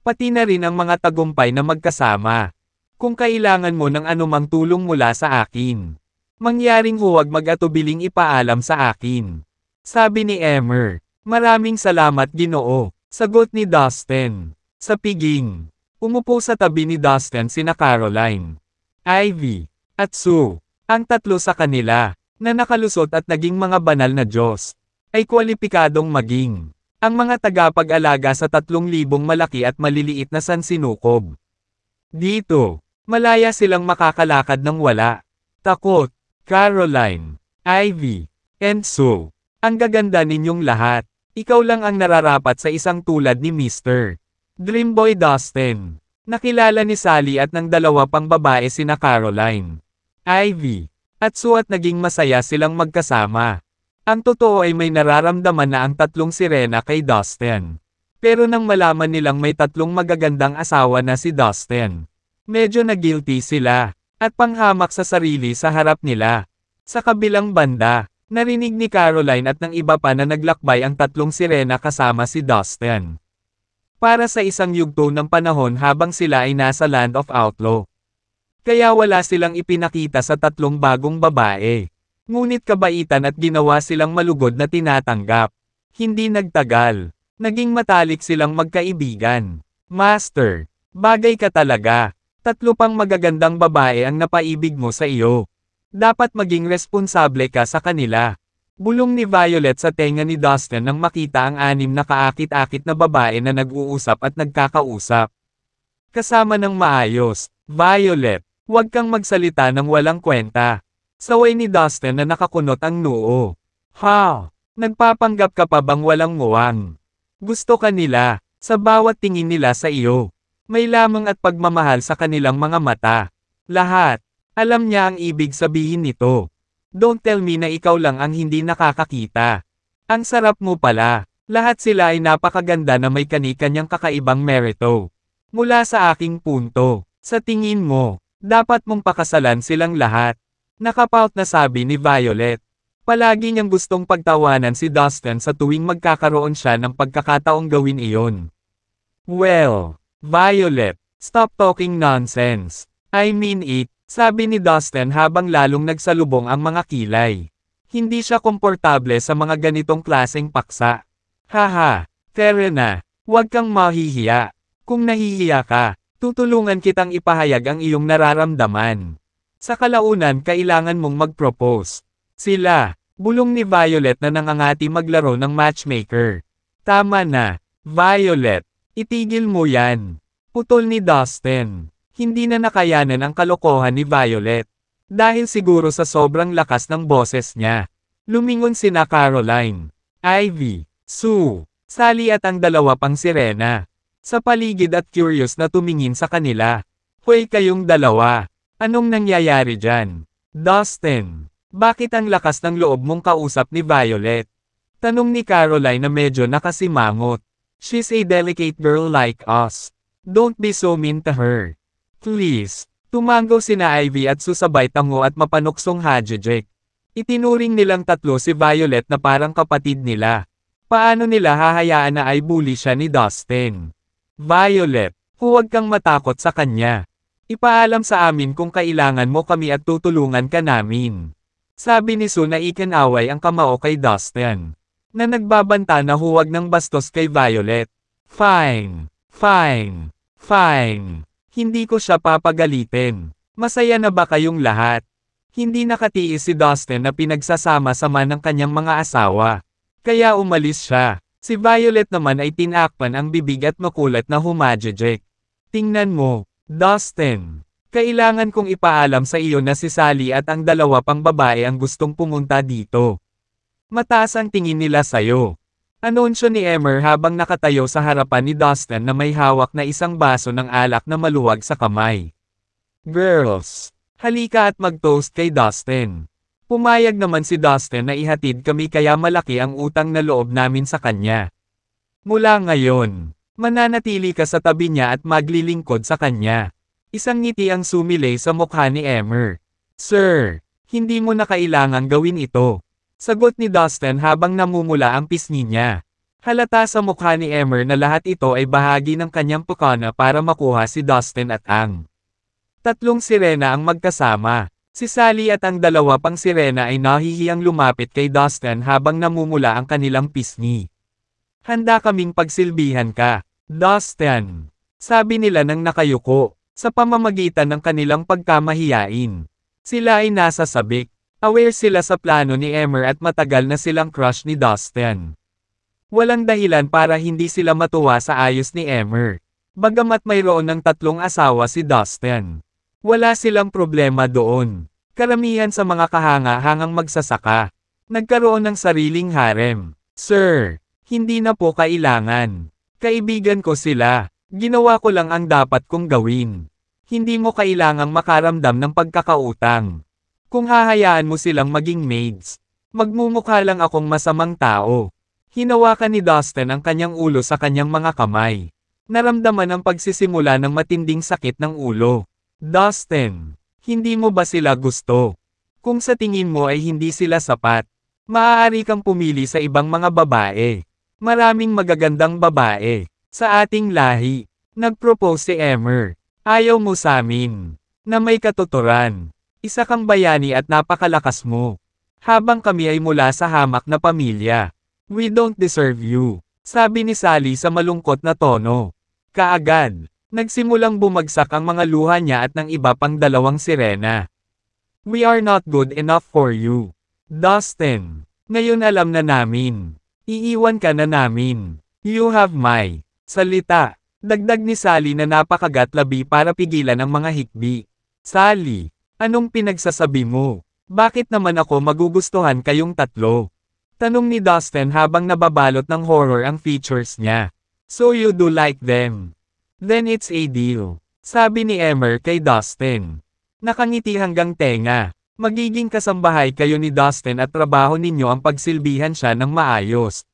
S1: Pati na rin ang mga tagumpay na magkasama. Kung kailangan mo ng anumang tulong mula sa akin, mangyaring huwag mag-atubiling ipaalam sa akin. Sabi ni Emer. Maraming salamat Ginoo. Sagot ni Dustin. Sa piging. Umupo sa tabi ni Dustin sina Caroline, Ivy, at Sue. Ang tatlo sa kanila, na nakalusot at naging mga banal na Diyos, ay kwalipikadong maging ang mga tagapag-alaga sa 3,000 malaki at maliliit na sansinukob. Dito, malaya silang makakalakad ng wala takot. Caroline, Ivy, and Sue. Ang gaganda ninyong lahat. Ikaw lang ang nararapat sa isang tulad ni Mr. Dreamboy Dustin. Nakilala ni Sally at ng dalawa pang babae sina Caroline, Ivy, at Sue at naging masaya silang magkasama. Ang totoo ay may nararamdaman na ang 3 sirena kay Dustin. Pero nang malaman nilang may 3 magagandang asawa na si Dustin, medyo na-guilty sila, at panghamak sa sarili sa harap nila. Sa kabilang banda, narinig ni Caroline at ng iba pa na naglakbay ang 3 sirena kasama si Dustin. Para sa isang yugto ng panahon habang sila ay nasa Land of Outlaw. Kaya wala silang ipinakita sa 3 bagong babae. Ngunit kabaitan at ginawa silang malugod na tinatanggap. Hindi nagtagal. Naging matalik silang magkaibigan. Master, bagay ka talaga. 3 pang magagandang babae ang napaibig mo sa iyo. Dapat maging responsable ka sa kanila. Bulong ni Violet sa tenga ni Dustin nang makita ang 6 na kaakit-akit na babae na nag-uusap at nagkakausap. Kasama ng maayos, Violet, huwag kang magsalita ng walang kwenta. Saway ni Dustin na nakakunot ang noo. Ha? Nagpapanggap ka pa bang walang nguwang? Gusto ka nila, sa bawat tingin nila sa iyo. May lamang at pagmamahal sa kanilang mga mata. Lahat. Alam niya ang ibig sabihin nito. Don't tell me na ikaw lang ang hindi nakakakita. Ang sarap mo pala. Lahat sila ay napakaganda na may kani-kanyang kakaibang merito. Mula sa aking punto, sa tingin mo, dapat mong pakasalan silang lahat. Nakapout na sabi ni Violet. Palagi niyang gustong pagtawanan si Dustin sa tuwing magkakaroon siya ng pagkakataong gawin iyon. Well, Violet, stop talking nonsense. I mean it. Sabi ni Dustin habang lalong nagsalubong ang mga kilay. Hindi siya komportable sa mga ganitong klaseng paksa. Haha, Terena, huwag kang mahihiya. Kung nahihiya ka, tutulungan kitang ipahayag ang iyong nararamdaman. Sa kalaunan kailangan mong mag-propose. Sila, bulong ni Violet na nangangati maglaro ng matchmaker. Tama na, Violet, itigil mo yan. Putol ni Dustin. Hindi na nakayanan ang kalokohan ni Violet. Dahil siguro sa sobrang lakas ng boses niya. Lumingon sina Caroline, Ivy, Sue, Sally at ang dalawa pang sirena. Sa paligid at curious na tumingin sa kanila. Hoy kayong dalawa, anong nangyayari dyan? Dustin, bakit ang lakas ng loob mong kausap ni Violet? Tanong ni Caroline na medyo nakasimangot. She's a delicate girl like us. Don't be so mean to her. Please. Tumango sina Ivy at susabay tango at mapanuksong hajejek. Itinuring nilang tatlo si Violet na parang kapatid nila. Paano nila hahayaan na ay bully siya ni Dustin? Violet, huwag kang matakot sa kanya. Ipaalam sa amin kung kailangan mo kami at tutulungan ka namin. Sabi ni Sue na ikinaway ang kamao kay Dustin. Na nagbabanta na huwag ng bastos kay Violet. Fine. Fine. Fine. Hindi ko siya papagalitin. Masaya na ba kayong lahat? Hindi nakatiis si Dustin na pinagsasama-sama ng kanyang mga asawa. Kaya umalis siya. Si Violet naman ay tinakpan ang bibig at makulat na humajejek. Tingnan mo, Dustin. Kailangan kong ipaalam sa iyo na si Sally at ang dalawa pang babae ang gustong pumunta dito. Mataas ang tingin nila sa'yo. Anunsyo ni Emmer habang nakatayo sa harapan ni Dustin na may hawak na isang baso ng alak na maluwag sa kamay. Girls, halika at mag-toast kay Dustin. Pumayag naman si Dustin na ihatid kami kaya malaki ang utang na loob namin sa kanya. Mula ngayon, mananatili ka sa tabi niya at maglilingkod sa kanya. Isang ngiti ang sumilay sa mukha ni Emmer. Sir, hindi mo na kailangang gawin ito. Sagot ni Dustin habang namumula ang pisngi niya. Halata sa mukha ni Emmer na lahat ito ay bahagi ng kanyang pukana para makuha si Dustin at ang tatlong sirena ang magkasama. Si Sally at ang dalawa pang sirena ay nahihiyang lumapit kay Dustin habang namumula ang kanilang pisngi. Handa kaming pagsilbihan ka, Dustin. Sabi nila nang nakayuko, sa pamamagitan ng kanilang pagkamahiyain. Sila ay nasa sabik. Aware sila sa plano ni Emmer at matagal na silang crush ni Dustin. Walang dahilan para hindi sila matuwa sa ayos ni Emmer. Bagamat mayroon ng tatlong asawa si Dustin. Wala silang problema doon. Karamihan sa mga kahanga-hangang magsasaka. Nagkaroon ng sariling harem. Sir, hindi na po kailangan. Kaibigan ko sila. Ginawa ko lang ang dapat kong gawin. Hindi mo kailangang makaramdam ng pagkakautang. Kung hahayaan mo silang maging maids, magmumukha lang akong masamang tao. Hinawakan ni Dustin ang kanyang ulo sa kanyang mga kamay. Naramdaman ang pagsisimula ng matinding sakit ng ulo. Dustin, hindi mo ba sila gusto? Kung sa tingin mo ay hindi sila sapat, maaari kang pumili sa ibang mga babae. Maraming magagandang babae. Sa ating lahi, nag-propose si Emmer. Ayaw mo sa amin. Na may katuturan. Isa kang bayani at napakalakas mo. Habang kami ay mula sa hamak na pamilya. We don't deserve you. Sabi ni Sally sa malungkot na tono. Kaagad. Nagsimulang bumagsak ang mga luha niya at ng iba pang dalawang sirena. We are not good enough for you. Dustin. Ngayon alam na namin. Iiwan ka na namin. You have my salita. Dagdag ni Sally na napakagatlabi para pigilan ang mga hikbi. Sally, anong pinagsasabi mo? Bakit naman ako magugustuhan kayong tatlo? Tanong ni Dustin habang nababalot ng horror ang features niya. So you do like them? Then it's a deal. Sabi ni Emmer kay Dustin. Nakangiti hanggang tenga. Magiging kasambahay kayo ni Dustin at trabaho ninyo ang pagsilbihan siya ng maayos.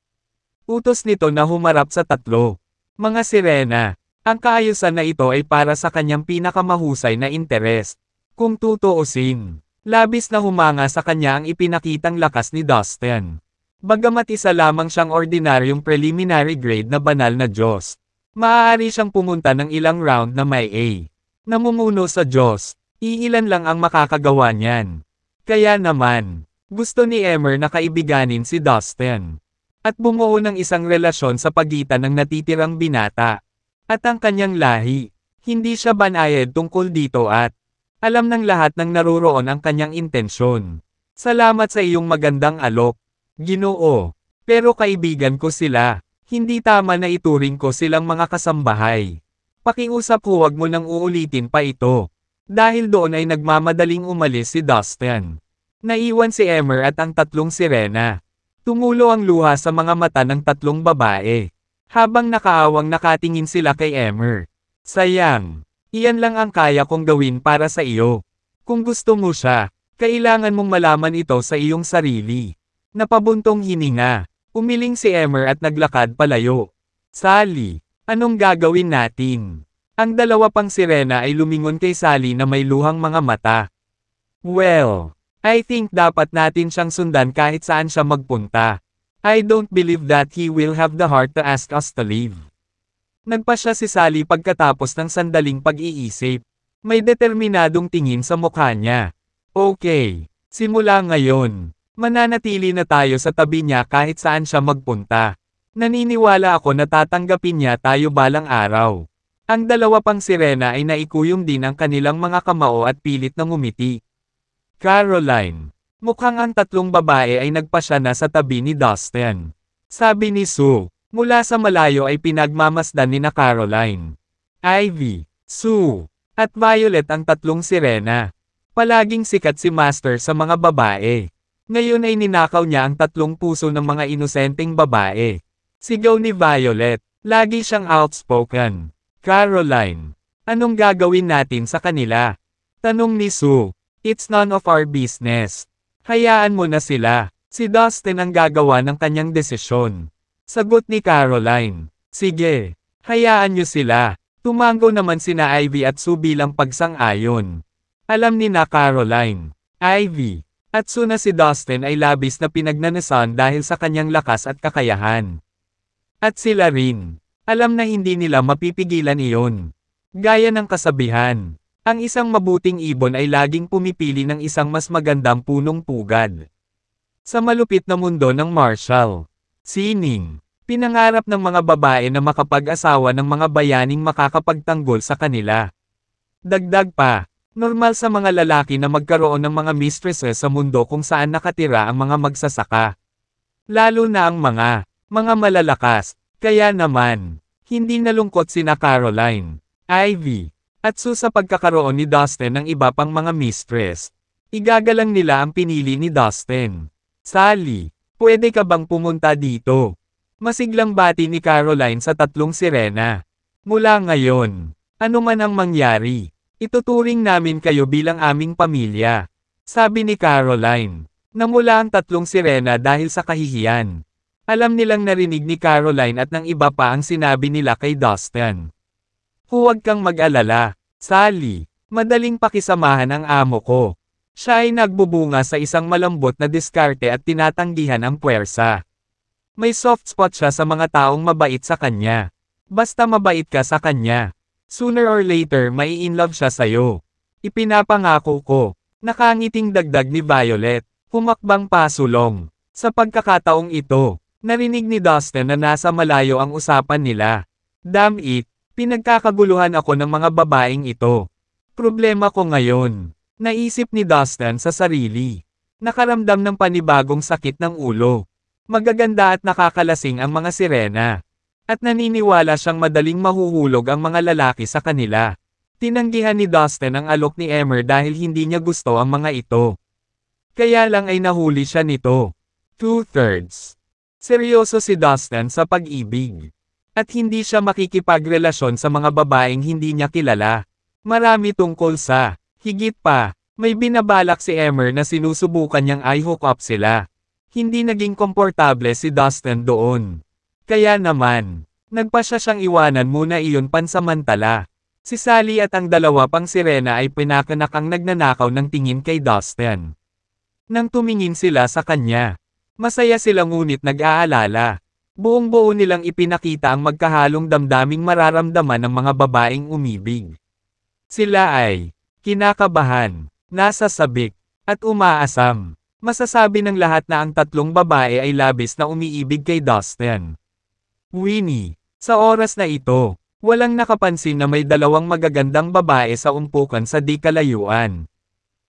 S1: Utos nito na humarap sa tatlo. Mga sirena. Ang kaayusan na ito ay para sa kanyang pinakamahusay na interes. Kung tutuusin, labis na humanga sa kanya ang ipinakitang lakas ni Dustin. Bagamat isa lamang siyang ordinaryong preliminary grade na banal na Diyos. Maaari siyang pumunta ng ilang round na may A. Namumuno sa Diyos, iilan lang ang makakagawa niyan. Kaya naman, gusto ni Emmer na kaibiganin si Dustin. At bumuo ng isang relasyon sa pagitan ng natitirang binata. At ang kanyang lahi. Hindi siya banayad tungkol dito at alam ng lahat ng naruroon ang kanyang intensyon. Salamat sa iyong magandang alok, Ginoo. Pero kaibigan ko sila. Hindi tama na ituring ko silang mga kasambahay. Pakiusap huwag mo nang uulitin pa ito. Dahil doon ay nagmamadaling umalis si Dustin. Naiwan si Emmer at ang tatlong sirena. Tumulo ang luha sa mga mata ng tatlong babae. Habang nakaawang nakatingin sila kay Emmer. Sayang. Iyan lang ang kaya kong gawin para sa iyo. Kung gusto mo siya, kailangan mong malaman ito sa iyong sarili. Napabuntong hininga. Umiling si Emmer at naglakad palayo. Sally, anong gagawin natin? Ang dalawa pang sirena ay lumingon kay Sally na may luhang mga mata. Well, I think dapat natin siyang sundan kahit saan siya magpunta. I don't believe that he will have the heart to ask us to leave. Nagpasya si Sally pagkatapos ng sandaling pag-iisip. May determinadong tingin sa mukha niya. Okay, simula ngayon. Mananatili na tayo sa tabi niya kahit saan siya magpunta. Naniniwala ako na tatanggapin niya tayo balang araw. Ang dalawa pang sirena ay naikuyom din ang kanilang mga kamao at pilit na ngumiti. Caroline, Mukhang ang tatlong babae ay nagpasya na sa tabi ni Dustin. Sabi ni Sue. Mula sa malayo ay pinagmamasdan ni na Caroline, Ivy, Sue, at Violet ang tatlong sirena. Palaging sikat si Master sa mga babae. Ngayon ay ninakaw niya ang tatlong puso ng mga inosenteng babae. Sigaw ni Violet, lagi siyang outspoken. Caroline, anong gagawin natin sa kanila? Tanong ni Sue, it's none of our business. Hayaan mo na sila. Si Dustin ang gagawa ng kanyang desisyon. Sagot ni Caroline, sige, hayaan niyo sila. Tumango naman sina Ivy at Sue bilang pagsang-ayon. Alam ni na Caroline, Ivy, at Sue na si Dustin ay labis na pinagnanasan dahil sa kanyang lakas at kakayahan. At sila rin, alam na hindi nila mapipigilan iyon. Gaya ng kasabihan, ang isang mabuting ibon ay laging pumipili ng isang mas magandang punong pugad. Sa malupit na mundo ng Marshall, sining, pinangarap ng mga babae na makapag-asawa ng mga bayaning makakapagtanggol sa kanila. Dagdag pa, normal sa mga lalaki na magkaroon ng mga mistresses sa mundo kung saan nakatira ang mga magsasaka. Lalo na ang mga malalakas. Kaya naman, hindi nalungkot sina Caroline, Ivy, at Sue sa pagkakaroon ni Dustin ng iba pang mga mistress. Igagalang nila ang pinili ni Dustin. Sally, pwede ka bang pumunta dito? Masiglang bati ni Caroline sa tatlong sirena. Mula ngayon, ano man ang mangyari, ituturing namin kayo bilang aming pamilya. Sabi ni Caroline, namula ang tatlong sirena dahil sa kahihiyan. Alam nilang narinig ni Caroline at ng iba pa ang sinabi nila kay Dustin. Huwag kang mag-alala, Sally, madaling pakisamahan ang amo ko. Siya ay nagbubunga sa isang malambot na diskarte at tinatanggihan ang puwersa. May soft spot siya sa mga taong mabait sa kanya. Basta mabait ka sa kanya. Sooner or later mai-inlove siya sa'yo. Ipinapangako ko. Nakangiting dagdag ni Violet. Humakbang pasulong. Sa pagkakataong ito, narinig ni Dustin na nasa malayo ang usapan nila. Damn it, pinagkakaguluhan ako ng mga babaeng ito. Problema ko ngayon. Naisip ni Dustin sa sarili. Nakaramdam ng panibagong sakit ng ulo. Magaganda at nakakalasing ang mga sirena. At naniniwala siyang madaling mahuhulog ang mga lalaki sa kanila. Tinanggihan ni Dustin ang alok ni Emer dahil hindi niya gusto ang mga ito. Kaya lang ay nahuli siya nito. 2/3. Seryoso si Dustin sa pag-ibig. At hindi siya makikipagrelasyon sa mga babaeng hindi niya kilala. Marami tungkol sa higit pa, may binabalak si Emer na sinusubukan niyang i-hook up sila. Hindi naging komportable si Dustin doon. Kaya naman, nagpasya siyang iwanan muna iyon pansamantala. Si Sally at ang dalawa pang sirena ay pinakanakang nagnanakaw ng tingin kay Dustin. Nang tumingin sila sa kanya, masaya sila ngunit nag-aalala. Buong-buo nilang ipinakita ang magkahalong damdaming mararamdaman ng mga babaeng umibig. Sila ay kinakabahan, nasasabik, at umaasam. Masasabi ng lahat na ang tatlong babae ay labis na umiibig kay Dustin. Winnie, sa oras na ito, walang nakapansin na may dalawang magagandang babae sa umpukan sa di kalayuan.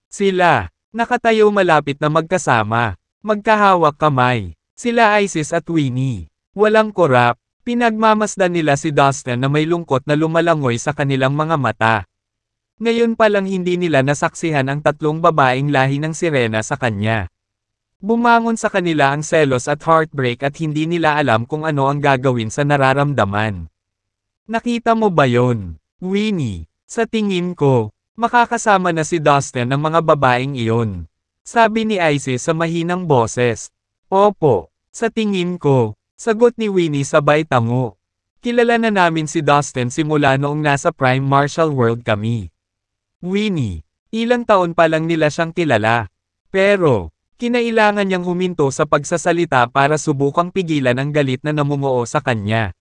S1: Sila, nakatayo malapit na magkasama, magkahawak kamay. Sila Isis at Winnie. Walang korap, pinagmamasdan nila si Dustin na may lungkot na lumalangoy sa kanilang mga mata. Ngayon pa lang hindi nila nasaksihan ang tatlong babaeng lahi ng sirena sa kanya. Bumangon sa kanila ang selos at heartbreak at hindi nila alam kung ano ang gagawin sa nararamdaman. Nakita mo ba yon, Winnie? Sa tingin ko, makakasama na si Dustin ng mga babaeng iyon. Sabi ni Isis sa mahinang boses. Opo, sa tingin ko, sagot ni Winnie sabay tango. Kilala na namin si Dustin simula noong nasa Prime Marshall World kami. Winnie, ilang taon pa lang nila siyang kilala. Pero, kinailangan niyang huminto sa pagsasalita para subukang pigilan ang galit na namumuo sa kanya.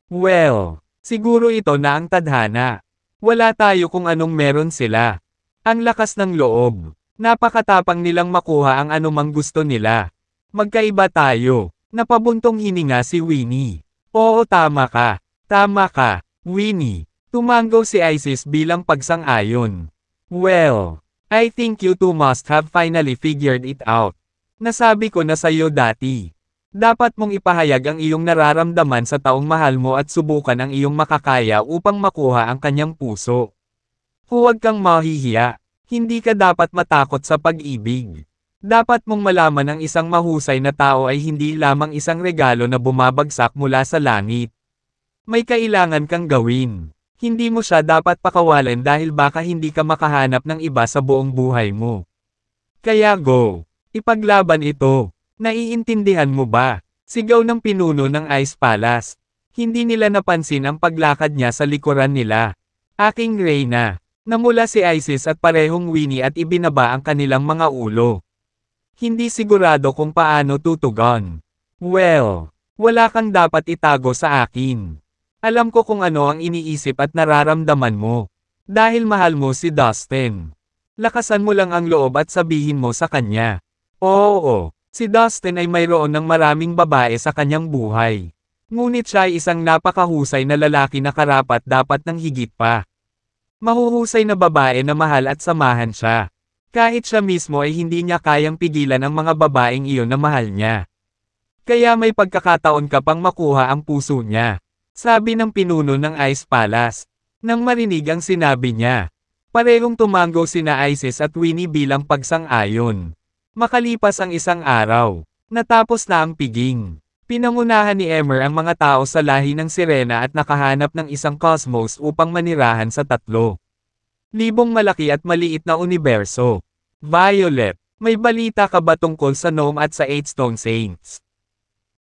S1: Well, siguro ito na ang tadhana. Wala tayo kung anong meron sila. Ang lakas ng loob. Napakatapang nilang makuha ang anumang gusto nila. Magkaiba tayo. Napabuntong hininga si Winnie. Oo, tama ka. Tama ka, Winnie. Tumango si Isis bilang pagsang-ayon. Well, I think you two must have finally figured it out. Nasabi ko na sa'yo dati. Dapat mong ipahayag ang iyong nararamdaman sa taong mahal mo at subukan ang iyong makakaya upang makuha ang kanyang puso. Huwag kang mahihiya. Hindi ka dapat matakot sa pag-ibig. Dapat mong malaman ang isang mahusay na tao ay hindi lamang isang regalo na bumabagsak mula sa langit. May kailangan kang gawin. Hindi mo siya dapat pakawalan dahil baka hindi ka makahanap ng iba sa buong buhay mo. Kaya go. Ipaglaban ito. Naiintindihan mo ba? Sigaw ng pinuno ng Ice Palace. Hindi nila napansin ang paglakad niya sa likuran nila. Aking Reyna. Namula si Isis at parehong Winnie at ibinaba ang kanilang mga ulo. Hindi sigurado kung paano tutugon. Well, wala kang dapat itago sa akin. Alam ko kung ano ang iniisip at nararamdaman mo. Dahil mahal mo si Dustin. Lakasan mo lang ang loob at sabihin mo sa kanya. Oo, si Dustin ay mayroon ng maraming babae sa kanyang buhay. Ngunit siya ay isang napakahusay na lalaki na karapat-dapat ng higit pa. Mahuhusay na babae na mahal at samahan siya. Kahit siya mismo ay hindi niya kayang pigilan ang mga babaeng iyon na mahal niya. Kaya may pagkakataon ka pang makuha ang puso niya. Sabi ng pinuno ng Ice Palace. Nang marinig ang sinabi niya. Parehong tumango sina Isis at Winnie bilang pagsang-ayon. Makalipas ang isang araw. Natapos na ang piging. Pinangunahan ni Emer ang mga tao sa lahi ng sirena at nakahanap ng isang cosmos upang manirahan sa 3 libong malaki at maliit na universo. Violet, may balita ka ba tungkol sa gnome at sa 8 Stone Saints?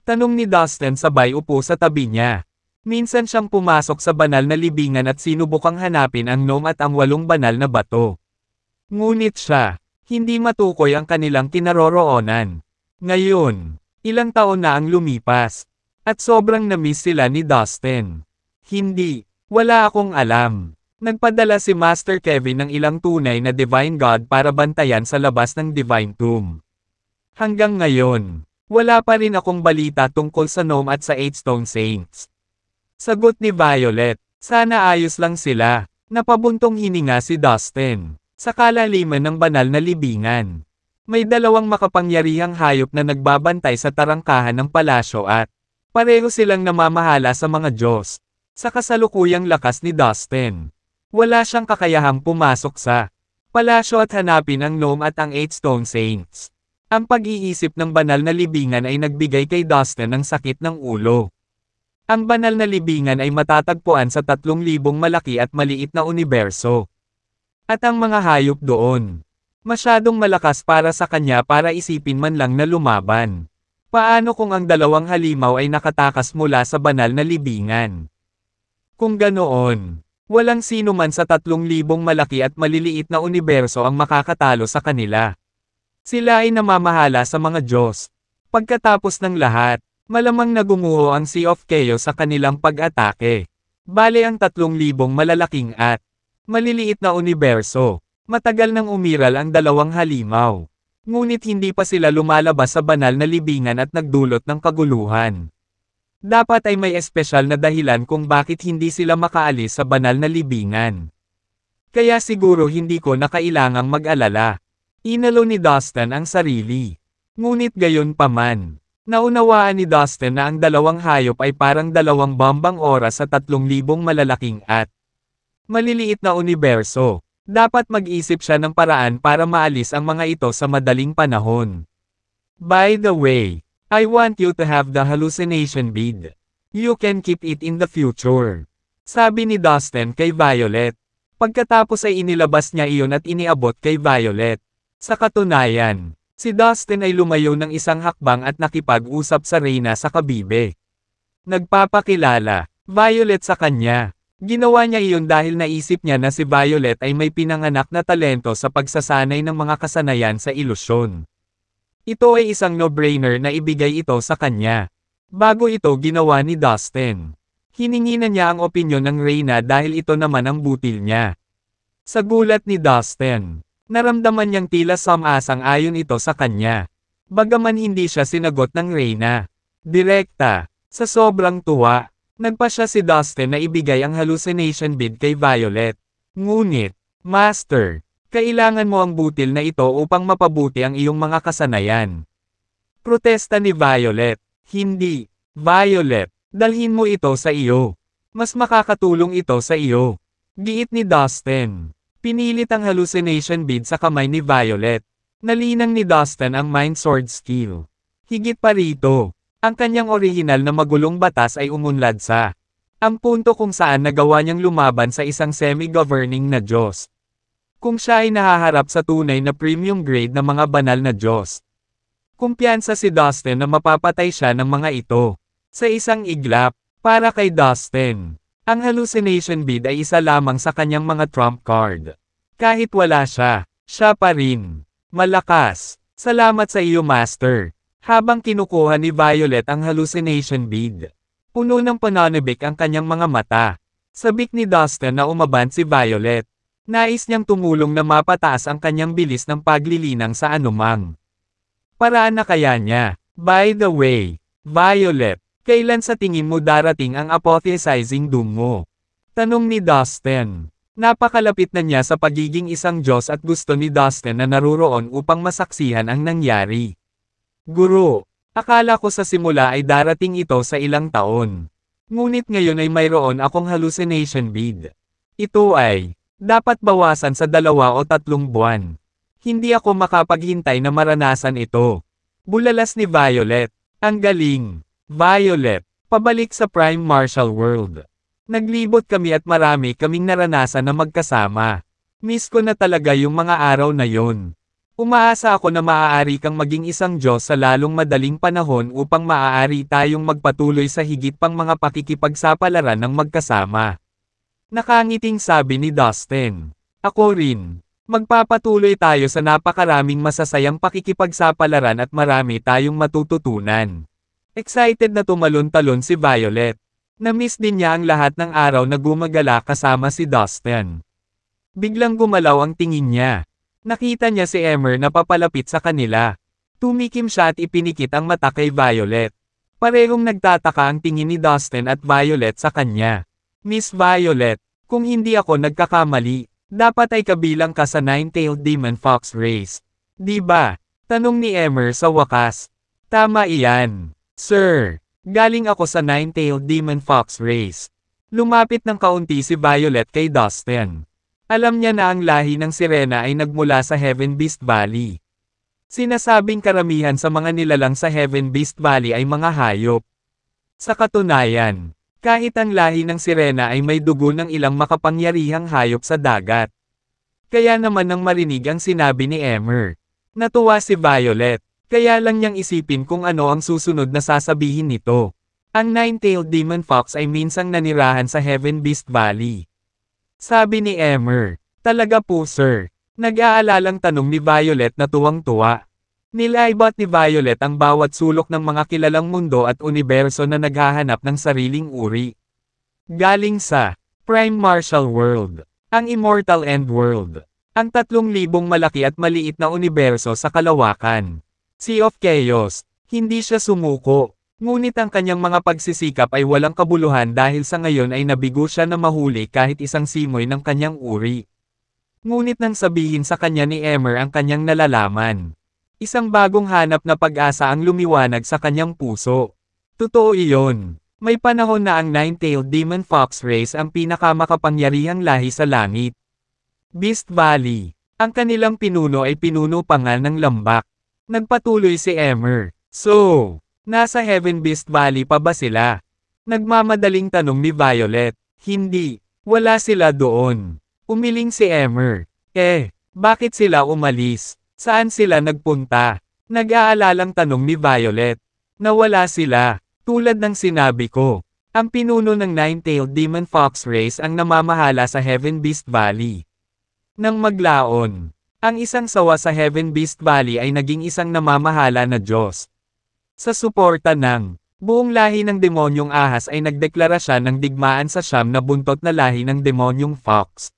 S1: Tanong ni Dustin sabay upo sa tabi niya. Minsan siyang pumasok sa banal na libingan at sinubukang hanapin ang gnome at ang 8 banal na bato. Ngunit siya, hindi matukoy ang kanilang kinaroroonan. Ngayon, ilang taon na ang lumipas. At sobrang na-miss sila ni Dustin. Hindi, wala akong alam. Nagpadala si Master Kevin ng ilang tunay na Divine God para bantayan sa labas ng Divine Tomb. Hanggang ngayon, wala pa rin akong balita tungkol sa gnome at sa 8 Stone Saints. Sagot ni Violet, sana ayos lang sila. Napabuntong hininga si Dustin. Sa kalaliman ng banal na libingan. May 2 makapangyarihang hayop na nagbabantay sa tarangkahan ng palasyo at pareho silang namamahala sa mga Diyos. Sa kasalukuyang lakas ni Dustin. Wala siyang kakayahang pumasok sa palasyo at hanapin ang gnome at ang 8 Stone Saints. Ang pag-iisip ng banal na libingan ay nagbigay kay Dustin ng sakit ng ulo. Ang banal na libingan ay matatagpuan sa 3,000 malaki at maliit na universo. At ang mga hayop doon, masyadong malakas para sa kanya para isipin man lang na lumaban. Paano kung ang 2 halimaw ay nakatakas mula sa banal na libingan? Kung ganoon, walang sino man sa 3,000 malaki at maliliit na universo ang makakatalo sa kanila. Sila ay namamahala sa mga Diyos. Pagkatapos ng lahat, malamang nagumuho ang Sea of Chaos sa kanilang pag-atake. Bale ang 3,000 malalaking at maliliit na universo. Matagal nang umiral ang 2 halimaw. Ngunit hindi pa sila lumalabas sa banal na libingan at nagdulot ng kaguluhan. Dapat ay may espesyal na dahilan kung bakit hindi sila makaalis sa banal na libingan. Kaya siguro hindi ko na kailangang mag-alala. Inalo ni Dustin ang sarili. Ngunit gayon pa man, naunawaan ni Dustin na ang 2 hayop ay parang 2 bombang oras sa 3,000 malalaking at maliliit na universo. Dapat mag-isip siya ng paraan para maalis ang mga ito sa madaling panahon. By the way, I want you to have the hallucination bead. You can keep it in the future. Sabi ni Dustin kay Violet. Pagkatapos ay inilabas niya iyon at iniabot kay Violet. Sa katunayan, si Dustin ay lumayo ng isang hakbang at nakipag-usap sa Reyna sa kabibe. Nagpapakilala, Violet sa kanya. Ginawa niya iyon dahil naisip niya na si Violet ay may pinanganak na talento sa pagsasanay ng mga kasanayan sa ilusyon. Ito ay isang no-brainer na ibigay ito sa kanya. Bago ito ginawa ni Dustin. Hiningi na niya ang opinyon ng Reyna dahil ito naman ang butil niya. Sa gulat ni Dustin, naramdaman niyang tila sang-ayon ito sa kanya. Bagaman hindi siya sinagot ng Reyna. Direkta, sa sobrang tuwa, nagpasya si Dustin na ibigay ang hallucination bead kay Violet. Ngunit, Master, Kailangan mo ang butil na ito upang mapabuti ang iyong mga kasanayan. Protesta ni Violet. Hindi, Violet, dalhin mo ito sa iyo. Mas makakatulong ito sa iyo. Giit ni Dustin. Pinilit ang hallucination bead sa kamay ni Violet. Nalinang ni Dustin ang mind sword skill. Higit pa rito, ang kanyang orihinal na magulong batas ay umunlad sa ang punto kung saan nagawa niyang lumaban sa isang semi-governing na Diyos. Kung siya ay nahaharap sa tunay na premium grade na mga banal na Diyos. Kumpiyansa si Dustin na mapapatay siya ng mga ito. Sa isang iglap, para kay Dustin, ang hallucination bead ay isa lamang sa kanyang mga trump card. Kahit wala siya, siya pa rin. Malakas. Salamat sa iyo, Master. Habang kinukuha ni Violet ang hallucination bead, puno ng pananabik ang kanyang mga mata. Sabik ni Dustin na umaban si Violet. Nais niyang tumulong na mapataas ang kanyang bilis ng paglilinang sa anumang paraan na kaya niya. By the way, Violet, kailan sa tingin mo darating ang apotheosizing doom mo? Tanong ni Dustin. Napakalapit na niya sa pagiging isang Diyos at gusto ni Dustin na naruroon upang masaksihan ang nangyari. Guro, akala ko sa simula ay darating ito sa ilang taon. Ngunit ngayon ay mayroon akong hallucination bead. Ito ay dapat bawasan sa 2 o 3 buwan. Hindi ako makapaghintay na maranasan ito. Bulalas ni Violet. Ang galing. Violet, pabalik sa Prime Martial World. Naglibot kami at marami kaming naranasan na magkasama. Miss ko na talaga yung mga araw na yon. Umaasa ako na maaari kang maging isang Diyos sa lalong madaling panahon upang maaari tayong magpatuloy sa higit pang mga pakikipagsapalaran ng magkasama. Nakangiting sabi ni Dustin. Ako rin. Magpapatuloy tayo sa napakaraming masasayang pakikipagsapalaran at marami tayong matututunan. Excited na tumalon-talon si Violet. Na-miss din niya ang lahat ng araw na gumagala kasama si Dustin. Biglang gumalaw ang tingin niya. Nakita niya si Emmer na papalapit sa kanila. Tumikim siya at ipinikit ang mata kay Violet. Parehong nagtataka ang tingin ni Dustin at Violet sa kanya. Miss Violet, kung hindi ako nagkakamali, dapat ay kabilang ka sa Nine-Tailed Demon Fox race. Di ba? Tanong ni Emmer sa wakas. Tama iyan. Sir, galing ako sa Nine-Tailed Demon Fox race. Lumapit ng kaunti si Violet kay Dustin. Alam niya na ang lahi ng sirena ay nagmula sa Heaven Beast Valley. Sinasabing karamihan sa mga nilalang sa Heaven Beast Valley ay mga hayop. Sa katunayan, kahit ang lahi ng sirena ay may dugo ng ilang makapangyarihang hayop sa dagat. Kaya naman nang marinig ang sinabi ni Emmer. Natuwa si Violet, kaya lang niyang isipin kung ano ang susunod na sasabihin nito. Ang Nine-Tailed Demon Fox ay minsang nanirahan sa Heaven Beast Valley. Sabi ni Emmer, talaga po sir. Nag-aalalang tanong ni Violet na tuwang-tuwa. Nilaibot ni Violet ang bawat sulok ng mga kilalang mundo at universo na naghahanap ng sariling uri. Galing sa Prime Martial World, ang Immortal End World, ang 3,000 malaki at maliit na universo sa kalawakan. Sea of Chaos, hindi siya sumuko. Ngunit ang kanyang mga pagsisikap ay walang kabuluhan dahil sa ngayon ay nabigo siya na mahuli kahit isang simoy ng kanyang uri. Ngunit nang sabihin sa kanya ni Emmer ang kanyang nalalaman. Isang bagong hanap na pag-asa ang lumiwanag sa kanyang puso. Totoo iyon. May panahon na ang Nine-Tailed Demon Fox race ang pinakamakapangyarihang lahi sa langit. Beast Valley. Ang kanilang pinuno ay pinuno pa nga ng lambak. Nagpatuloy si Emmer. So, nasa Heaven Beast Valley pa ba sila? Nagmamadaling tanong ni Violet. Hindi. Wala sila doon. Umiling si Emmer. Bakit sila umalis? Saan sila nagpunta? Nag-aalalang tanong ni Violet. Nawala sila. Tulad ng sinabi ko. Ang pinuno ng Nine-Tailed Demon Fox race ang namamahala sa Heaven Beast Valley. Nang maglaon, ang isang sawa sa Heaven Beast Valley ay naging isang namamahala na Diyos. Sa suporta ng buong lahi ng demonyong ahas ay nagdeklara siya ng digmaan sa siyam na buntot na lahi ng demonyong fox.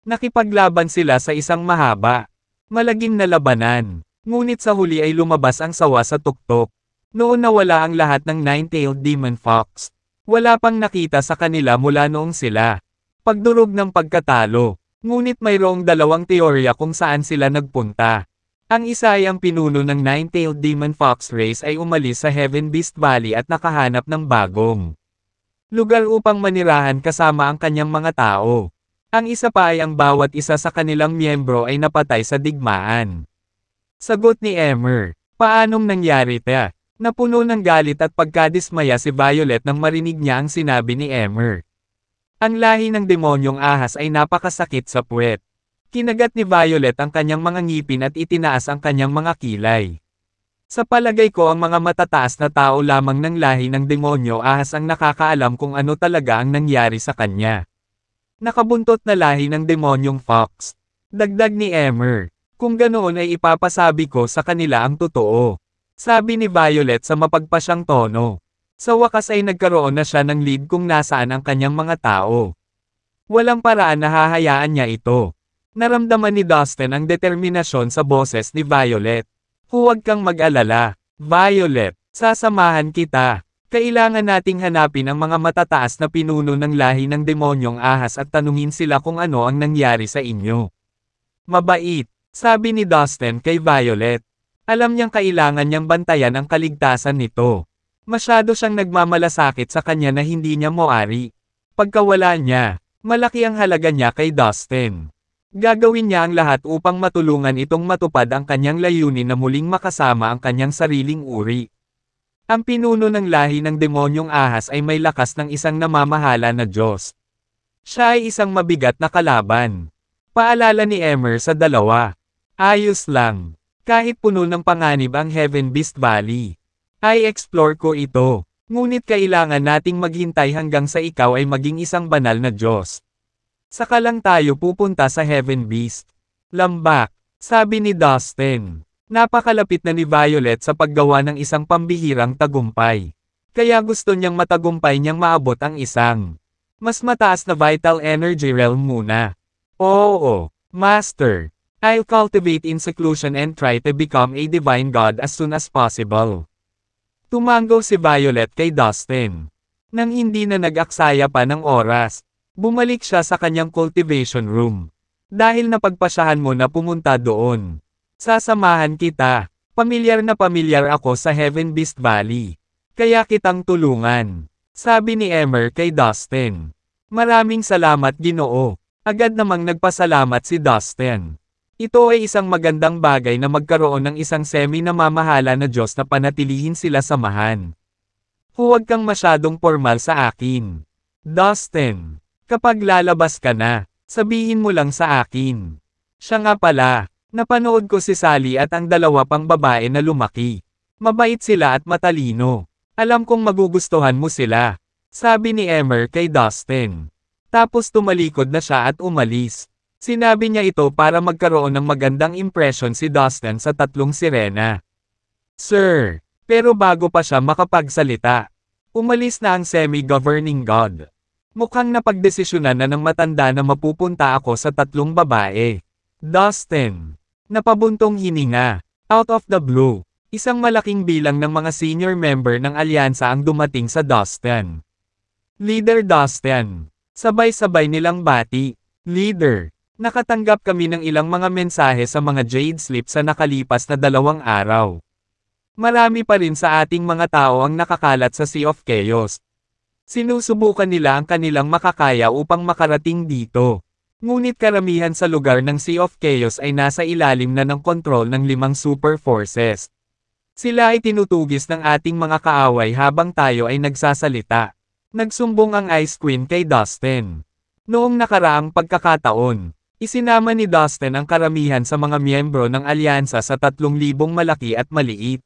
S1: Nakipaglaban sila sa isang mahaba, malagim na labanan. Ngunit sa huli ay lumabas ang sawa sa tuktok. Noon nawala ang lahat ng Nine-Tailed Demon Fox. Wala pang nakita sa kanila mula noong sila. Pagdurog ng pagkatalo. Ngunit mayroong dalawang teorya kung saan sila nagpunta. Ang isa ay ang pinuno ng Nine-Tailed Demon Fox Race ay umalis sa Heaven Beast Valley at nakahanap ng bagong lugar upang manirahan kasama ang kanyang mga tao. Ang isa pa ay ang bawat isa sa kanilang miyembro ay napatay sa digmaan. Sagot ni Emmer, paanong nangyari ito? Napuno ng galit at pagkadismaya si Violet nang marinig niya ang sinabi ni Emmer. Ang lahi ng demonyong ahas ay napakasakit sa puwet. Kinagat ni Violet ang kanyang mga ngipin at itinaas ang kanyang mga kilay. Sa palagay ko ang mga matataas na tao lamang ng lahi ng demonyo ahas ang nakakaalam kung ano talaga ang nangyari sa kanya. Nakabuntot na lahi ng demonyong fox. Dagdag ni Emmer. Kung ganoon ay ipapasabi ko sa kanila ang totoo. Sabi ni Violet sa mapagpasyang tono. Sa wakas ay nagkaroon na siya ng lead kung nasaan ang kanyang mga tao. Walang paraan na hahayaan niya ito. Naramdaman ni Dustin ang determinasyon sa boses ni Violet. Huwag kang mag-alala, Violet, sasamahan kita. Kailangan nating hanapin ang mga matataas na pinuno ng lahi ng demonyong ahas at tanungin sila kung ano ang nangyari sa inyo. Mabait, sabi ni Dustin kay Violet. Alam niyang kailangan niyang bantayan ang kaligtasan nito. Masyado siyang nagmamalasakit sa kanya na hindi niya moari. Pagkawala niya, malaki ang halaga niya kay Dustin. Gagawin niya ang lahat upang matulungan itong matupad ang kanyang layunin na muling makasama ang kanyang sariling uri. Ang pinuno ng lahi ng demonyong ahas ay may lakas ng isang namamahala na Diyos. Siya ay isang mabigat na kalaban. Paalala ni Emmer sa dalawa. Ayos lang. Kahit puno ng panganib ang Heaven Beast Valley. Ay explore ko ito. Ngunit kailangan nating maghintay hanggang sa ikaw ay maging isang banal na Diyos. Saka lang tayo pupunta sa Heaven Beast. Lambak, sabi ni Dustin. Napakalapit na ni Violet sa paggawa ng isang pambihirang tagumpay. Kaya gusto niyang matagumpay niyang maabot ang isang mas mataas na vital energy realm muna. Oo, Master. I'll cultivate in seclusion and try to become a divine god as soon as possible. Tumango si Violet kay Dustin. Nang hindi na nag-aksaya pa ng oras, bumalik siya sa kanyang cultivation room. Dahil napagpasyahan mo na pumunta doon. Sasamahan kita. Pamilyar na pamilyar ako sa Heaven Beast Valley. Kaya kitang tulungan. Sabi ni Emmer kay Dustin. Maraming salamat Ginoo. Agad namang nagpasalamat si Dustin. Ito ay isang magandang bagay na magkaroon ng isang semi-namamahala na Diyos na panatilihin sila samahan. Huwag kang masyadong formal sa akin. Dustin. Kapag lalabas ka na, sabihin mo lang sa akin. Siya nga pala, napanood ko si Sally at ang dalawa pang babae na lumaki. Mabait sila at matalino. Alam kong magugustuhan mo sila. Sabi ni Emmer kay Dustin. Tapos tumalikod na siya at umalis. Sinabi niya ito para magkaroon ng magandang impression si Dustin sa tatlong sirena. Sir, pero bago pa siya makapagsalita, umalis na ang semi-governing god. Mukhang napagdesisyonan na ng matanda na mapupunta ako sa tatlong babae. Dustin. Napabuntong hininga. Out of the blue, isang malaking bilang ng mga senior member ng alyansa ang dumating sa Dustin. Leader Dustin. Sabay-sabay nilang bati. Leader. Nakatanggap kami ng ilang mga mensahe sa mga Jade Slip sa nakalipas na 2 araw. Marami pa rin sa ating mga tao ang nakakalat sa Sea of Chaos. Sinusubukan nila ang kanilang makakaya upang makarating dito. Ngunit karamihan sa lugar ng Sea of Chaos ay nasa ilalim na ng kontrol ng 5 super forces. Sila ay tinutugis ng ating mga kaaway habang tayo ay nagsasalita. Nagsumbong ang Ice Queen kay Dustin. Noong nakaraang pagkakataon, isinama ni Dustin ang karamihan sa mga miyembro ng alyansa sa 3,000 malaki at maliit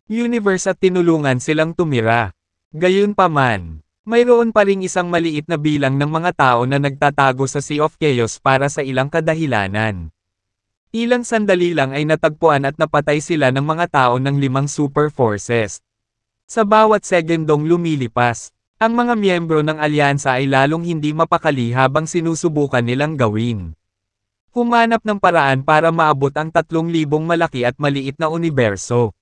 S1: universe at tinulungan silang tumira. Gayunpaman, mayroon pa ring isang maliit na bilang ng mga tao na nagtatago sa Sea of Chaos para sa ilang kadahilanan. Ilang sandali lang ay natagpuan at napatay sila ng mga tao ng 5 super forces. Sa bawat segundong lumilipas, ang mga miyembro ng alyansa ay lalong hindi mapakali habang sinusubukan nilang gawin. Humanap ng paraan para maabot ang 3,000 malaki at maliit na universo.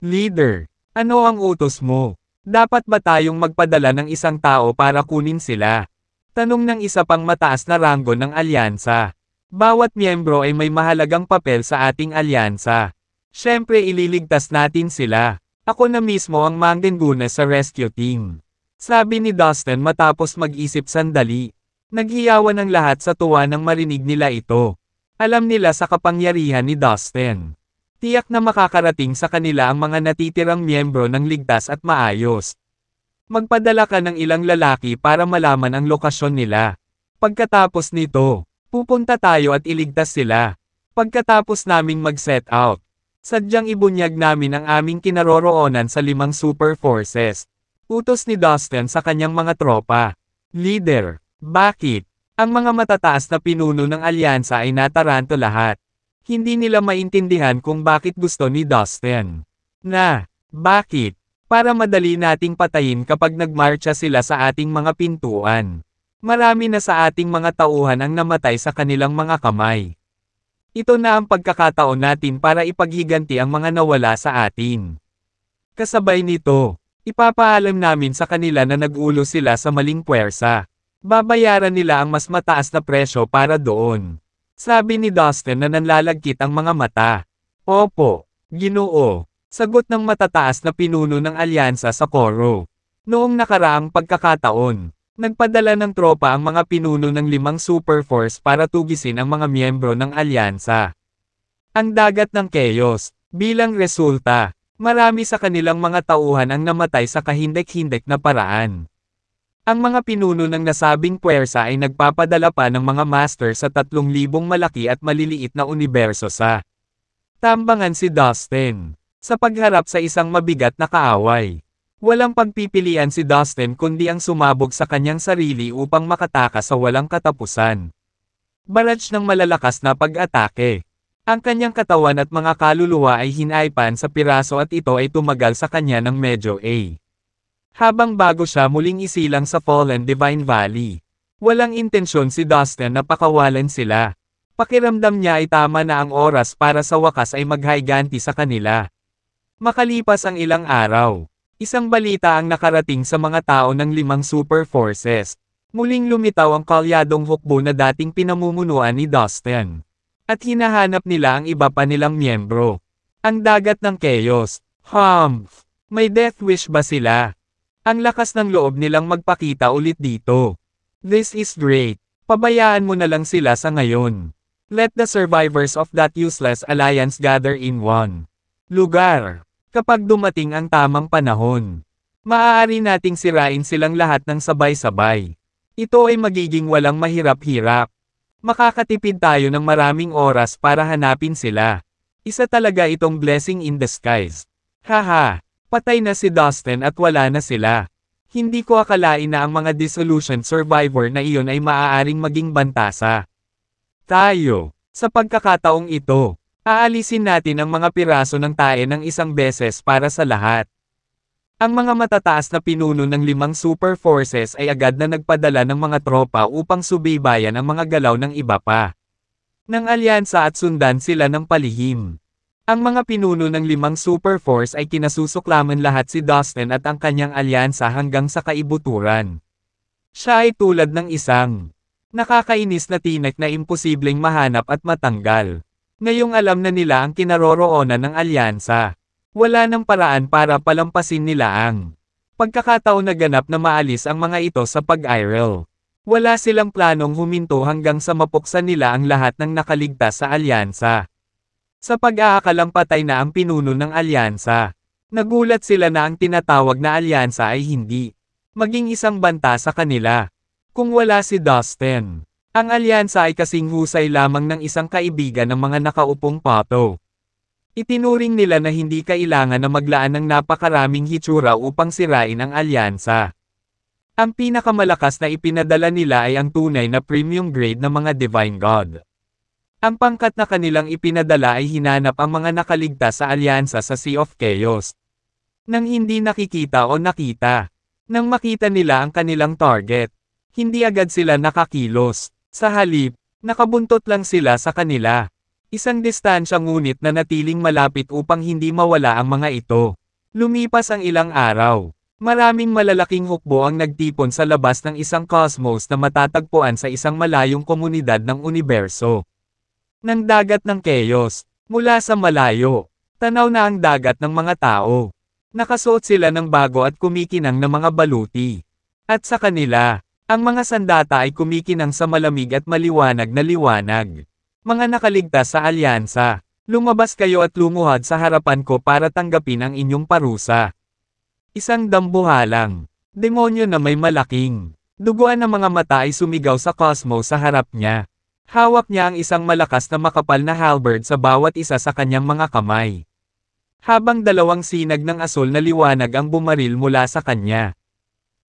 S1: Leader, ano ang utos mo? Dapat ba tayong magpadala ng isang tao para kunin sila? Tanong ng isa pang mataas na ranggo ng alyansa. Bawat miyembro ay may mahalagang papel sa ating alyansa. Siyempre ililigtas natin sila. Ako na mismo ang mangguna sa rescue team. Sabi ni Dustin matapos mag-isip sandali. Naghiyawan ang lahat sa tuwa nang marinig nila ito. Alam nila sa kapangyarihan ni Dustin. Tiyak na makakarating sa kanila ang mga natitirang miyembro ng ligtas at maayos. Magpadala ka ng ilang lalaki para malaman ang lokasyon nila. Pagkatapos nito, pupunta tayo at iligtas sila. Pagkatapos naming mag-set out, sadyang ibunyag namin ang aming kinaroroonan sa 5 super forces. Utos ni Dustin sa kanyang mga tropa. Leader, bakit? Ang mga matataas na pinuno ng alyansa ay nataranto lahat. Hindi nila maintindihan kung bakit gusto ni Dustin. Bakit? Para madali nating patayin kapag nagmarcha sila sa ating mga pintuan. Marami na sa ating mga tauhan ang namatay sa kanilang mga kamay. Ito na ang pagkakataon natin para ipaghiganti ang mga nawala sa atin. Kasabay nito, ipapaalam namin sa kanila na nag-ulo sila sa maling puwersa. Babayaran nila ang mas mataas na presyo para doon. Sabi ni Dustin na nanlalagkit ang mga mata. Opo, Ginoo. Sagot ng matataas na pinuno ng alyansa sa koro. Noong nakaraang pagkakataon, nagpadala ng tropa ang mga pinuno ng 5 super force para tugisin ang mga miyembro ng alyansa. Ang dagat ng Chaos, bilang resulta, marami sa kanilang mga tauhan ang namatay sa kahindek-hindek na paraan. Ang mga pinuno ng nasabing puwersa ay nagpapadala pa ng mga master sa 3,000 malaki at maliliit na universo sa tambangan si Dustin. Sa pagharap sa isang mabigat na kaaway. Walang pagpipilian si Dustin kundi ang sumabog sa kanyang sarili upang makatakas sa walang katapusan. Barrage ng malalakas na pag-atake. Ang kanyang katawan at mga kaluluwa ay hinaypan sa piraso at ito ay tumagal sa kanya ng medyo A. Habang bago siya muling isilang sa Fallen Divine Valley. Walang intensyon si Dustin na pakawalan sila. Pakiramdam niya ay tama na ang oras para sa wakas ay maghayganti sa kanila. Makalipas ang ilang araw, isang balita ang nakarating sa mga tao ng 5 super forces. Muling lumitaw ang kalyadong hukbo na dating pinamumunuan ni Dustin. At hinahanap nila ang iba pa nilang miyembro. Ang dagat ng Chaos. May death wish ba sila? Ang lakas ng loob nilang magpakita ulit dito. This is great. Pabayaan mo na lang sila sa ngayon. Let the survivors of that useless alliance gather in one lugar. Kapag dumating ang tamang panahon, maaari nating sirain silang lahat ng sabay-sabay. Ito ay magiging walang mahirap-hirap. Makakatipid tayo ng maraming oras para hanapin sila. Isa talaga itong blessing in disguise. Haha, patay na si Dustin at wala na sila. Hindi ko akalain na ang mga dissolution survivor na iyon ay maaaring maging bantasa. Tayo, sa pagkakataong ito, aalisin natin ang mga piraso ng tae ng isang beses para sa lahat. Ang mga matataas na pinuno ng 5 super forces ay agad na nagpadala ng mga tropa upang subaybayan ang mga galaw ng iba pa. Ng alyansa at sundan sila ng palihim. Ang mga pinuno ng 5 super force ay kinasusuklaman lahat si Dustin at ang kanyang alyansa hanggang sa kaibuturan. Siya ay tulad ng isang nakakainis na tinek na imposibleng mahanap at matanggal. Ngayong alam na nila ang kinaroroonan ng alyansa. Wala nang paraan para palampasin nila ang pagkakataon na ganap na maalis ang mga ito sa pag-Irel. Wala silang planong huminto hanggang sa mapuksan nila ang lahat ng nakaligtas sa alyansa. Sa pag-aakalang patay na ang pinuno ng alyansa, nagulat sila na ang tinatawag na alyansa ay hindi maging isang banta sa kanila. Kung wala si Dustin, ang alyansa ay kasing husay lamang ng isang kaibigan ng mga nakaupong pato. Itinuring nila na hindi kailangan na maglaan ng napakaraming hitsura upang sirain ang alyansa. Ang pinakamalakas na ipinadala nila ay ang tunay na premium grade na mga Divine God. Ang pangkat na kanilang ipinadala ay hinanap ang mga nakaligtas sa alyansa sa Sea of Chaos. Nang hindi nakikita o nakita. Nang makita nila ang kanilang target, hindi agad sila nakakilos. Sa halip, nakabuntot lang sila sa kanila. Isang distansya ngunit na natiling malapit upang hindi mawala ang mga ito. Lumipas ang ilang araw. Maraming malalaking hukbo ang nagtipon sa labas ng isang cosmos na matatagpuan sa isang malayong komunidad ng universo. Ng dagat ng chaos, mula sa malayo, tanaw na ang dagat ng mga tao. Nakasuot sila ng bago at kumikinang na mga baluti. At sa kanila, ang mga sandata ay kumikinang sa malamig at maliwanag na liwanag. Mga nakaligtas sa alyansa, lumabas kayo at lumuhad sa harapan ko para tanggapin ang inyong parusa. Isang dambuhalang demonyo na may malaking duguan ng mga mata ay sumigaw sa cosmos sa harap niya. Hawak niya ang isang malakas na makapal na halberd sa bawat isa sa kanyang mga kamay. Habang dalawang sinag ng asul na liwanag ang bumaril mula sa kanya.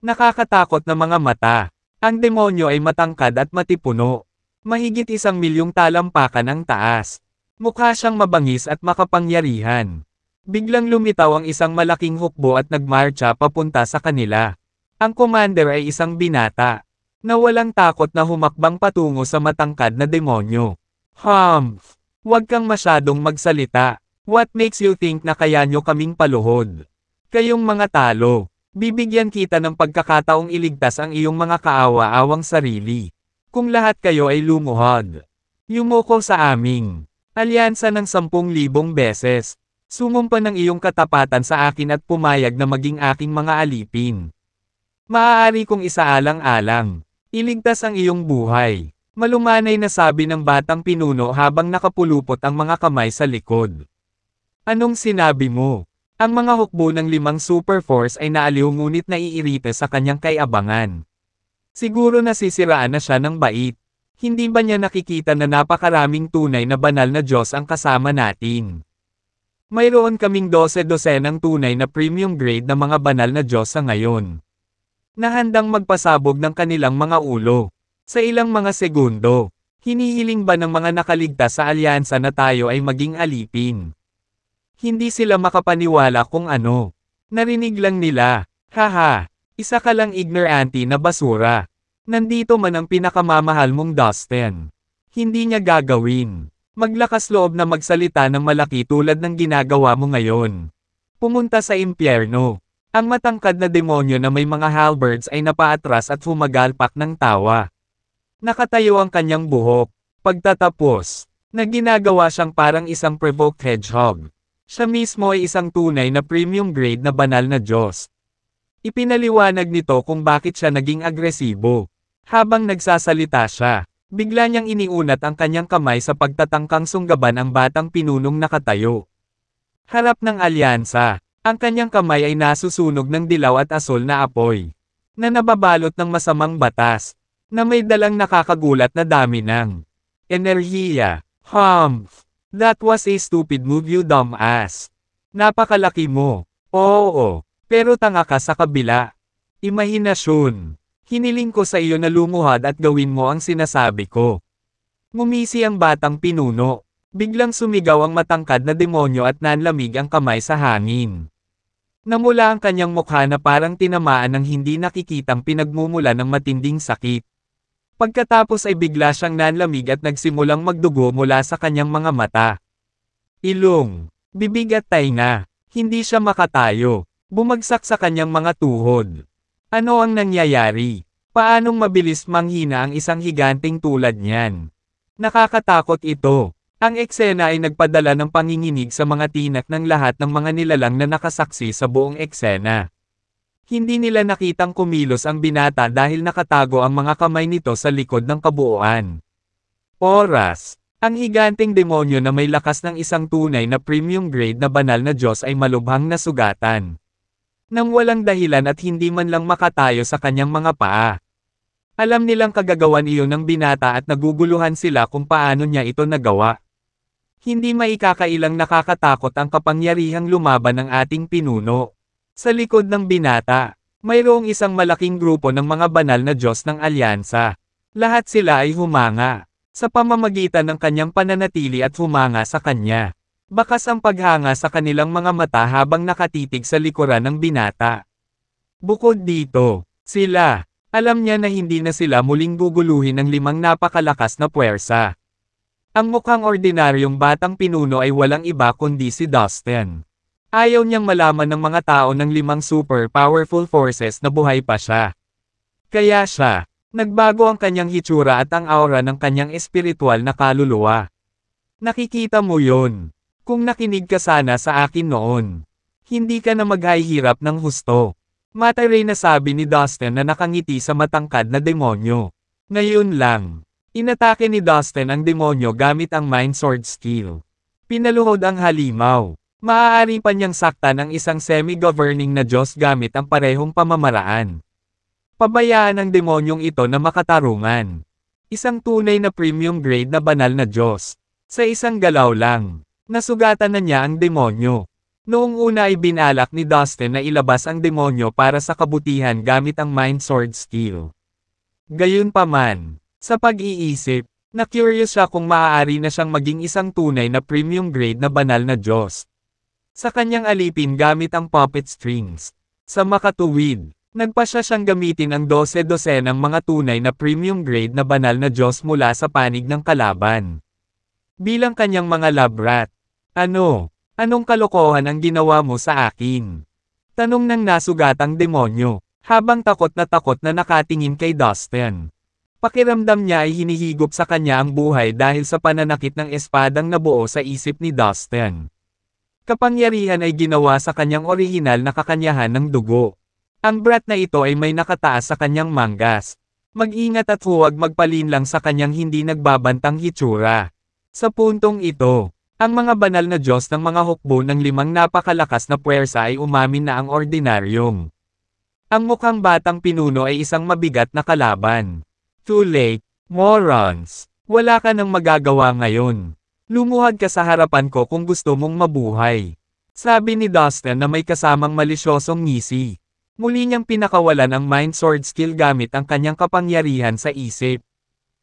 S1: Nakakatakot na mga mata. Ang demonyo ay matangkad at matipuno. Mahigit 1,000,000 talampakan ang taas. Mukha siyang mabangis at makapangyarihan. Biglang lumitaw ang isang malaking hukbo at nagmarcha papunta sa kanila. Ang commander ay isang binata, na walang takot na humakbang patungo sa matangkad na demonyo. Humph! Huwag kang masyadong magsalita. What makes you think na kaya nyo kaming paluhod? Kayong mga talo, bibigyan kita ng pagkakataong iligtas ang iyong mga kaawa-awang sarili. Kung lahat kayo ay lumuhod, yumuko sa aming alyansa ng 10,000 beses. Sumumpa ng iyong katapatan sa akin at pumayag na maging aking mga alipin. Maaari kong isaalang-alang. Iligtas ang iyong buhay. Malumanay na sabi ng batang pinuno habang nakapulupot ang mga kamay sa likod. Anong sinabi mo? Ang mga hukbo ng 5 super force ay naaliw ngunit naiirita sa kanyang kay-abangan. Siguro nasisiraan na siya ng bait. Hindi ba niya nakikita na napakaraming tunay na banal na Diyos ang kasama natin? Mayroon kaming 12-dosenang tunay na premium grade na mga banal na Diyos sa ngayon. Na handang magpasabog ng kanilang mga ulo. Sa ilang mga segundo, hinihiling ba ng mga nakaligtas sa alyansa na tayo ay maging alipin? Hindi sila makapaniwala kung ano. Narinig lang nila, haha, isa ka lang ignorante na basura. Nandito man ang pinakamamahal mong Dustin. Hindi niya gagawin. Maglakas loob na magsalita ng malaki tulad ng ginagawa mo ngayon. Pumunta sa impyerno. Ang matangkad na demonyo na may mga halberds ay napaatras at humagalpak ng tawa. Nakatayo ang kanyang buhok. Pagtatapos, na ginagawa siyang parang isang provoked hedgehog. Siya mismo ay isang tunay na premium grade na banal na Diyos. Ipinaliwanag nito kung bakit siya naging agresibo. Habang nagsasalita siya, bigla niyang iniunat ang kanyang kamay sa pagtatangkang sunggaban ang batang pinunong nakatayo. Harap ng alyansa, ang kanyang kamay ay nasusunog ng dilaw at asul na apoy, na nababalot ng masamang batas, na may dalang nakakagulat na dami ng enerhiya. Humph! That was a stupid move, you dumbass. Napakalaki mo. Oo, pero tanga ka sa kabila. Imahinasyon. Hiniling ko sa iyo na lumuhad at gawin mo ang sinasabi ko. Ngumisi ang batang pinuno. Biglang sumigaw ang matangkad na demonyo at nanlamig ang kamay sa hangin. Namula ang kanyang mukha na parang tinamaan ng hindi nakikitang pinagmumula ng matinding sakit. Pagkatapos ay bigla siyang nanlamig at nagsimulang magdugo mula sa kanyang mga mata. Ilong, bibig at tainga. Hindi siya makatayo. Bumagsak sa kanyang mga tuhod. Ano ang nangyayari? Paanong mabilis manghina ang isang higanteng tulad niyan? Nakakatakot ito. Ang eksena ay nagpadala ng panginginig sa mga tinak ng lahat ng mga nilalang na nakasaksi sa buong eksena. Hindi nila nakitang kumilos ang binata dahil nakatago ang mga kamay nito sa likod ng kabuuan. Oras. Ang higanteng demonyo na may lakas ng isang tunay na premium grade na banal na Diyos ay malubhang nasugatan. Nang walang dahilan at hindi man lang makatayo sa kanyang mga paa. Alam nilang kagagawan iyon ng binata at naguguluhan sila kung paano niya ito nagawa. Hindi maikakailang nakakatakot ang kapangyarihang lumaban ng ating pinuno. Sa likod ng binata, mayroong isang malaking grupo ng mga banal na Diyos ng alyansa. Lahat sila ay humanga, sa pamamagitan ng kanyang pananatili at humanga sa kanya. Bakas ang paghanga sa kanilang mga mata habang nakatitig sa likuran ng binata. Bukod dito, sila, alam niya na hindi na sila muling guguluhin ng 5 napakalakas na puwersa. Ang mukhang ordinaryong batang pinuno ay walang iba kundi si Dustin. Ayaw niyang malaman ng mga tao ng 5 super powerful forces na buhay pa siya. Kaya siya, nagbago ang kanyang hitsura at ang aura ng kanyang espiritual na kaluluwa. Nakikita mo yon. Kung nakinig ka sana sa akin noon. Hindi ka na maghahirap ng husto. Mataray na sabi ni Dustin na nakangiti sa matangkad na demonyo. Ngayon lang, inatake ni Dustin ang demonyo gamit ang Mind Sword skill. Pinaluhod ang halimaw. Maaari pa niyang saktan ang isang semi-governing na Diyos gamit ang parehong pamamaraan. Pabayaan ang demonyong ito na makatarungan. Isang tunay na premium grade na banal na Diyos. Sa isang galaw lang, nasugatan na niya ang demonyo. Noong una ay binalak ni Dustin na ilabas ang demonyo para sa kabutihan gamit ang Mind Sword skill. Gayunpaman, sa pag-iisip, na-curious siya kung maaari na siyang maging isang tunay na premium grade na banal na Diyos. Sa kanyang alipin gamit ang puppet strings. Sa makatuwid, nagpasya siyang gamitin ang 12 ng mga tunay na premium grade na banal na Diyos mula sa panig ng kalaban. Bilang kanyang mga labrat. Anong kalokohan ang ginawa mo sa akin? Tanong ng nasugatang demonyo, habang takot na nakatingin kay Dustin. Pakiramdam niya ay hinihigop sa kanya ang buhay dahil sa pananakit ng espadang nabuo sa isip ni Dustin. Kapangyarihan ay ginawa sa kanyang orihinal na kakanyahan ng dugo. Ang brat na ito ay may nakataas sa kanyang manggas. Mag-ingat at huwag magpalinlang sa kanyang hindi nagbabantang hitsura. Sa puntong ito, ang mga banal na Diyos ng mga hukbo ng 5 napakalakas na puwersa ay umamin na ang ordinaryong. Ang mukhang batang pinuno ay isang mabigat na kalaban. Too late, morons. Wala ka nang magagawa ngayon. Lumuhad ka sa harapan ko kung gusto mong mabuhay. Sabi ni Dustin na may kasamang malisyosong ngisi. Muli niyang pinakawalan ang Mind Sword skill gamit ang kanyang kapangyarihan sa isip.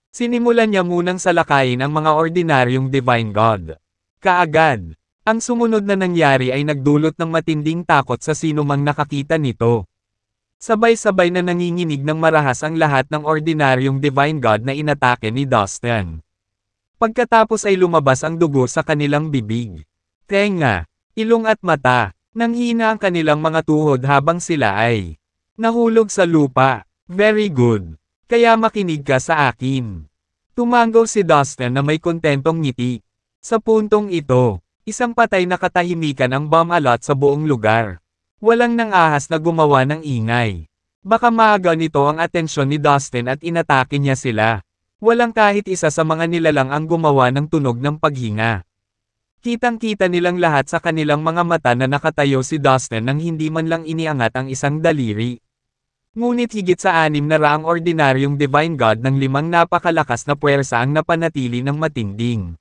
S1: Sinimulan niya munang salakayin ang mga ordinaryong Divine God. Kaagad, ang sumunod na nangyari ay nagdulot ng matinding takot sa sinumang nakakita nito. Sabay-sabay na nanginginig ng marahas ang lahat ng ordinaryong Divine God na inatake ni Dustin. Pagkatapos ay lumabas ang dugo sa kanilang bibig, tenga, ilong at mata, nanghina ang kanilang mga tuhod habang sila ay nahulog sa lupa. Very good. Kaya makinig ka sa akin. Tumango si Dustin na may kontentong ngiti. Sa puntong ito, isang patay na katahimikan ang bumalot sa buong lugar. Walang nang-ahas na gumawa ng ingay. Baka maaga nito ang atensyon ni Dustin at inatake niya sila. Walang kahit isa sa mga nilalang ang gumawa ng tunog ng paghinga. Kitang-kita nilang lahat sa kanilang mga mata na nakatayo si Dustin nang hindi man lang iniangat ang isang daliri. Ngunit higit sa 600 ordinaryong Divine God ng 5 napakalakas na puwersa ang napanatili ng matinding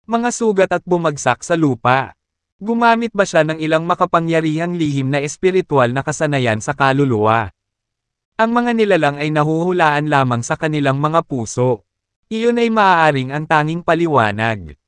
S1: mga sugat at bumagsak sa lupa. Gumamit ba siya ng ilang makapangyarihang lihim na espiritual na kasanayan sa kaluluwa? Ang mga nilalang ay nahuhulaan lamang sa kanilang mga puso. Iyon ay maaaring ang tanging paliwanag.